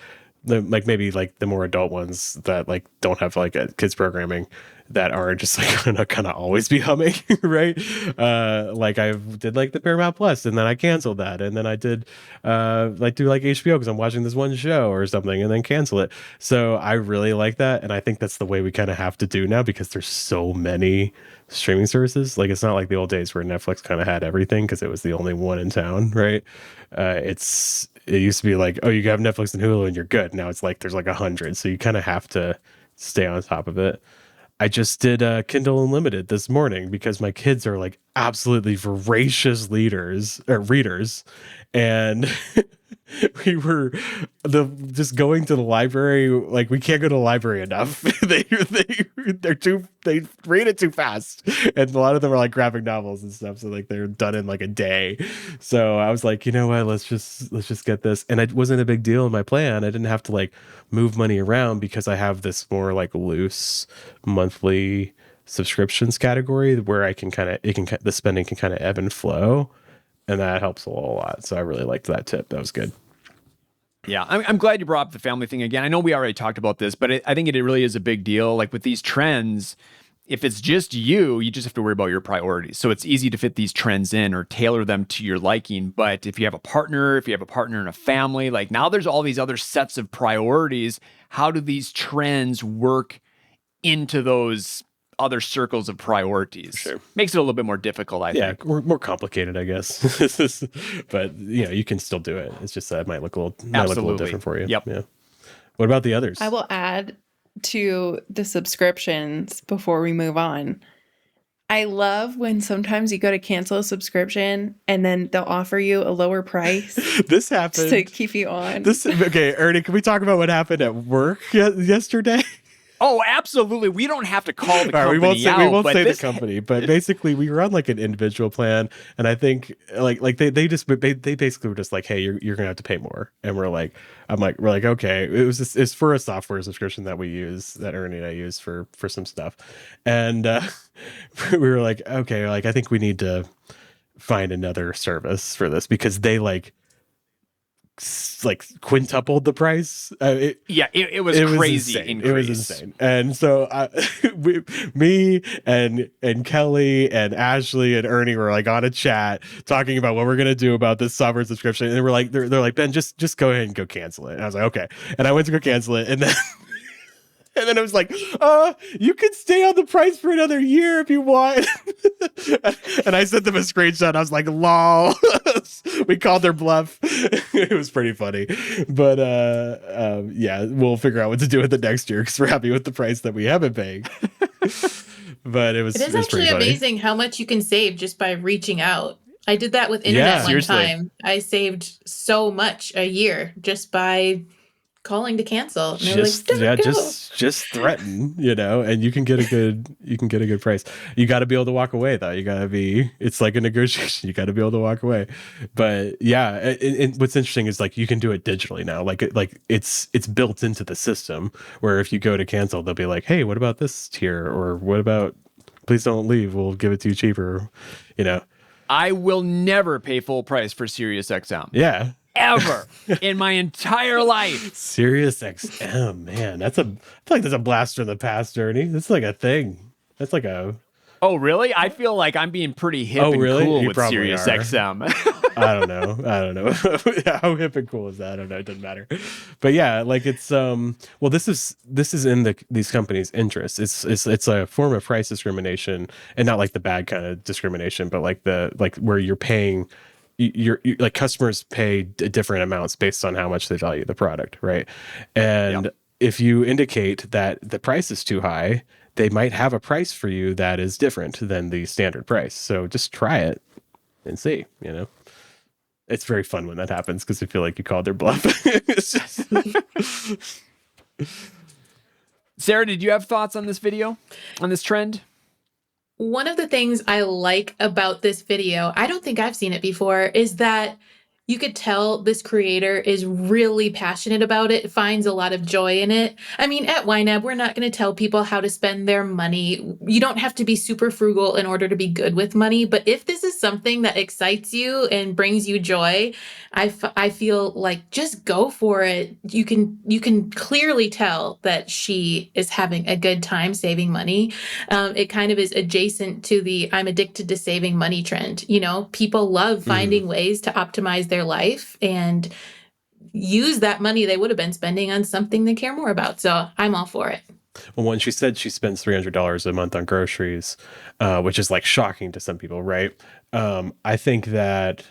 maybe like the more adult ones that like don't have like a kids programming, that are just like gonna kind of always be humming, right? Like I did like the Paramount Plus, and then I canceled that, and then I did like do like HBO because I'm watching this one show or something, and then cancel it. So I really like that, and I think that's the way we kind of have to do now, because there's so many streaming services. Like it's not like the old days where Netflix kind of had everything because it was the only one in town, right? It used to be like, oh, you have Netflix and Hulu and you're good. Now it's like there's like 100, so you kind of have to stay on top of it. I just did Kindle Unlimited this morning because my kids are like absolutely voracious readers, and we were just going to the library. Like we can't go to the library enough. they read it too fast, and a lot of them are like graphic novels and stuff. So like they're done in like a day. So I was like, you know what? Let's just get this, and it wasn't a big deal in my plan. I didn't have to like move money around because I have this more like loose monthly subscriptions category where I can the spending can kind of ebb and flow. And that helps a lot. So I really liked that tip. That was good. Yeah, I'm glad you brought up the family thing again. I know we already talked about this, but I think it really is a big deal. Like with these trends, if it's just you just have to worry about your priorities. So it's easy to fit these trends in or tailor them to your liking. But if you have a partner in a family, like now there's all these other sets of priorities. How do these trends work into those other circles of priorities? Sure. Makes it a little bit more difficult, I think. Yeah, more complicated, I guess. But you can still do it. It's just that it might look a little different for you. Yep. Yeah. What about the others? I will add to the subscriptions before we move on. I love when sometimes you go to cancel a subscription and then they'll offer you a lower price. This happened to keep you on. Okay, Ernie, can we talk about what happened at work yesterday? Oh, absolutely. We don't have to call the company we won't say the company, but basically we were on like an individual plan, and I think like they basically were just like, hey, you're gonna have to pay more, and we're like, okay. It's for a software subscription that we use, that Ernie and I use for some stuff, and we were like, okay, like I think we need to find another service for this, because they like quintupled the price. It was crazy. It was insane. And so me and Kelly and Ashley and Ernie were like on a chat talking about what we're gonna do about this software subscription, and they're like, Ben, just go ahead and go cancel it. And I was like, okay. And I went to go cancel it, and then and then it was like, you could stay on the price for another year if you want. And I sent them a screenshot. I was like, lol. We called their bluff. It was pretty funny. But yeah, we'll figure out what to do with it next year, because we're happy with the price that we have been paying. But it is actually amazing how much you can save just by reaching out. I did that with internet one time. I saved so much a year just by calling to cancel. And just threaten, and you can get a good price. You got to be able to walk away though. It's like a negotiation. You got to be able to walk away. But yeah, and what's interesting is like you can do it digitally now. Like it's built into the system, where if you go to cancel, they'll be like, hey, what about this tier? Or what about, please don't leave, we'll give it to you cheaper. I will never pay full price for SiriusXM. Yeah. Ever in my entire life. SiriusXM, man, I feel like that's a blast from the past, Ernie. That's like a thing. That's like a. Oh, really? I feel like I'm being pretty hip and cool with SiriusXM. I don't know. How hip and cool is that? I don't know. It doesn't matter. But yeah, like it's well, this is in these companies' interests. It's a form of price discrimination, and not like the bad kind of discrimination, but like where you're paying. You're like, customers pay different amounts based on how much they value the product, right? And if you indicate that the price is too high, they might have a price for you that is different than the standard price. So just try it and see. It's very fun when that happens, because I feel like you called their bluff. It's just Sarah, did you have thoughts on this video, on this trend? One of the things I like about this video, I don't think I've seen it before, is that you could tell this creator is really passionate about it, finds a lot of joy in it. I mean, at YNAB, we're not going to tell people how to spend their money. You don't have to be super frugal in order to be good with money. But if this is something that excites you and brings you joy, I feel like just go for it. You can clearly tell that she is having a good time saving money. It kind of is adjacent to the I'm addicted to saving money trend. You know, people love finding ways to optimize their life and use that money they would have been spending on something they care more about. So I'm all for it. Well, when she said she spends $300 a month on groceries, which is like shocking to some people, right? I think that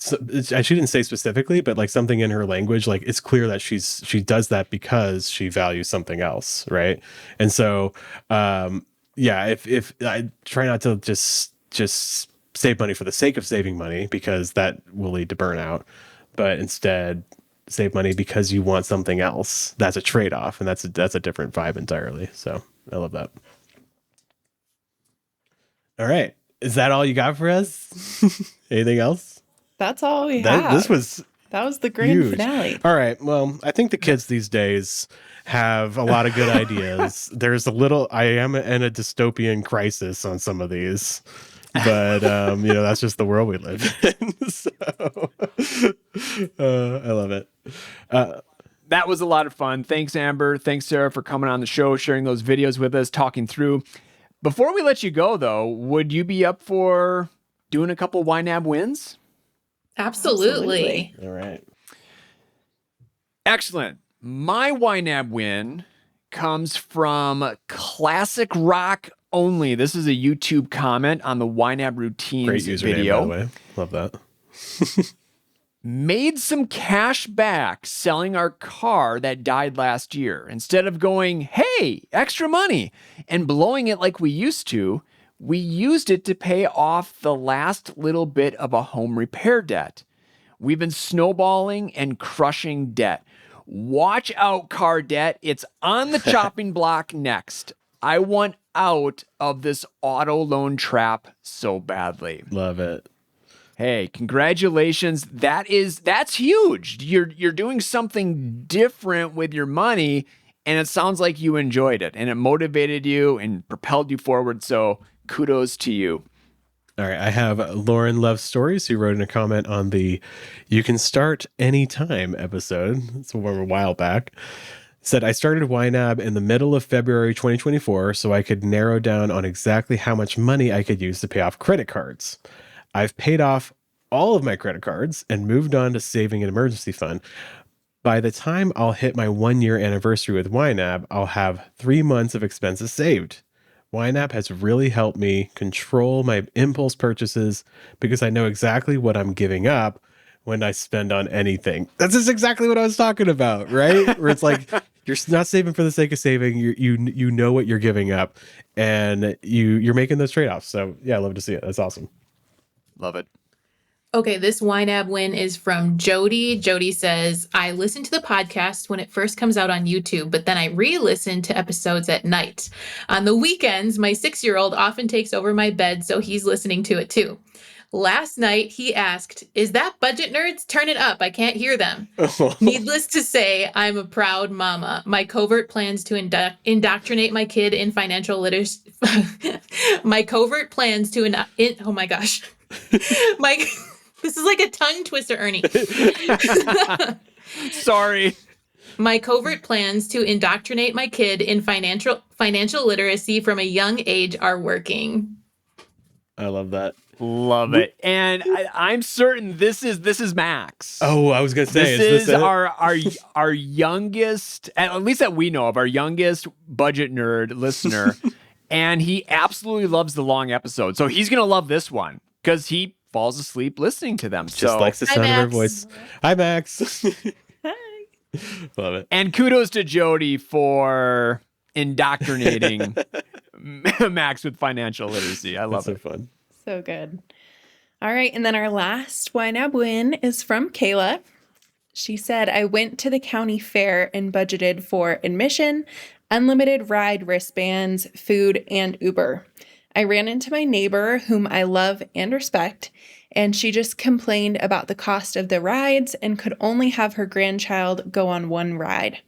she didn't say specifically, but like something in her language, like it's clear that she does that because she values something else, right? And so, yeah, if I try not to just save money for the sake of saving money, because that will lead to burnout, but instead save money because you want something else. That's a trade-off, and that's a different vibe entirely. So I love that. All right, is that all you got for us? Anything else? That's all we have. That was the grand huge finale. All right, well, I think the kids these days have a lot of good ideas. I am in a dystopian crisis on some of these, but that's just the world we live in. So I love it. That was a lot of fun. Thanks, Amber. Thanks, Sarah, for coming on the show, sharing those videos with us, talking through. Before we let you go, though, would you be up for doing a couple YNAB wins? Absolutely. All right. Excellent. My YNAB win comes from Classic Rock Only. This is a YouTube comment on the YNAB routines Great username, video. by the way. Love that. Made some cash back selling our car that died last year. Instead of going, hey, extra money, and blowing it like we used to, we used it to pay off the last little bit of a home repair debt. We've been snowballing and crushing debt. Watch out, car debt. It's on the chopping block next. I want out of this auto loan trap so badly. Love it. Hey, congratulations. That's huge. You're doing something different with your money, and it sounds like you enjoyed it, and it motivated you and propelled you forward. So kudos to you. All right, I have Lauren Love Stories, who wrote in a comment on the You Can Start Anytime episode. It's from a while back. Said, I started YNAB in the middle of February 2024 so I could narrow down on exactly how much money I could use to pay off credit cards. I've paid off all of my credit cards and moved on to saving an emergency fund. By the time I'll hit my 1-year anniversary with YNAB, I'll have 3 months of expenses saved. YNAB has really helped me control my impulse purchases because I know exactly what I'm giving up when I spend on anything. That's just exactly what I was talking about, right? Where it's like, you're not saving for the sake of saving. You know what you're giving up, and you're making those trade-offs. So yeah, I love to see it. That's awesome. Love it. Okay, this YNAB win is from Jody. Jody says, I listen to the podcast when it first comes out on YouTube, but then I re-listen to episodes at night. On the weekends, my 6-year-old often takes over my bed, so he's listening to it too. Last night, he asked, is that Budget Nerds? Turn it up. I can't hear them. Needless to say, I'm a proud mama. My covert plans to indoctrinate my kid in financial literacy. My covert plans to oh my gosh. This is like a tongue twister, Ernie. Sorry. My covert plans to indoctrinate my kid in financial literacy from a young age are working. I love that. Love it. And I'm certain this is Max. Oh, I was gonna say this is our youngest, at least that we know of, our youngest budget nerd listener, and he absolutely loves the long episode. So he's gonna love this one because he falls asleep listening to them. Just likes the sound of her voice. Hi, Max. Hi. Love it. And kudos to Jody for indoctrinating Max with financial literacy. I love it. So fun. So good. All right. And then our last YNAB win is from Kayla. She said, I went to the county fair and budgeted for admission, unlimited ride wristbands, food, and Uber. I ran into my neighbor, whom I love and respect, and she just complained about the cost of the rides and could only have her grandchild go on one ride.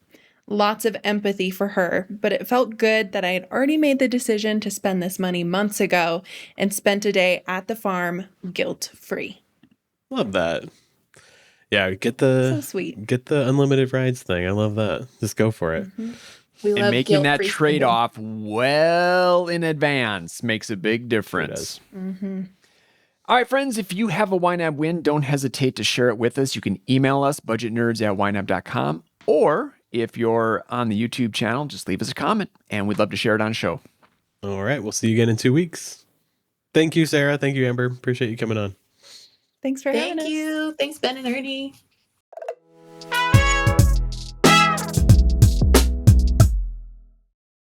Lots of empathy for her, but it felt good that I had already made the decision to spend this money months ago and spent a day at the farm guilt-free. Love that. Yeah, get the So sweet. Get the unlimited rides thing. I love that. Just go for it. Mm-hmm. We And love making that guilt-free trade-off well in advance makes a big difference. Mm-hmm. All right, friends, if you have a YNAB win, don't hesitate to share it with us. You can email us, budgetnerds@ynab.com, or if you're on the YouTube channel, just leave us a comment, and we'd love to share it on show. All right, we'll see you again in 2 weeks. Thank you, Sarah. Thank you, Amber. Appreciate you coming on. Thanks for having us. Thank you. Thanks, Ben and Ernie.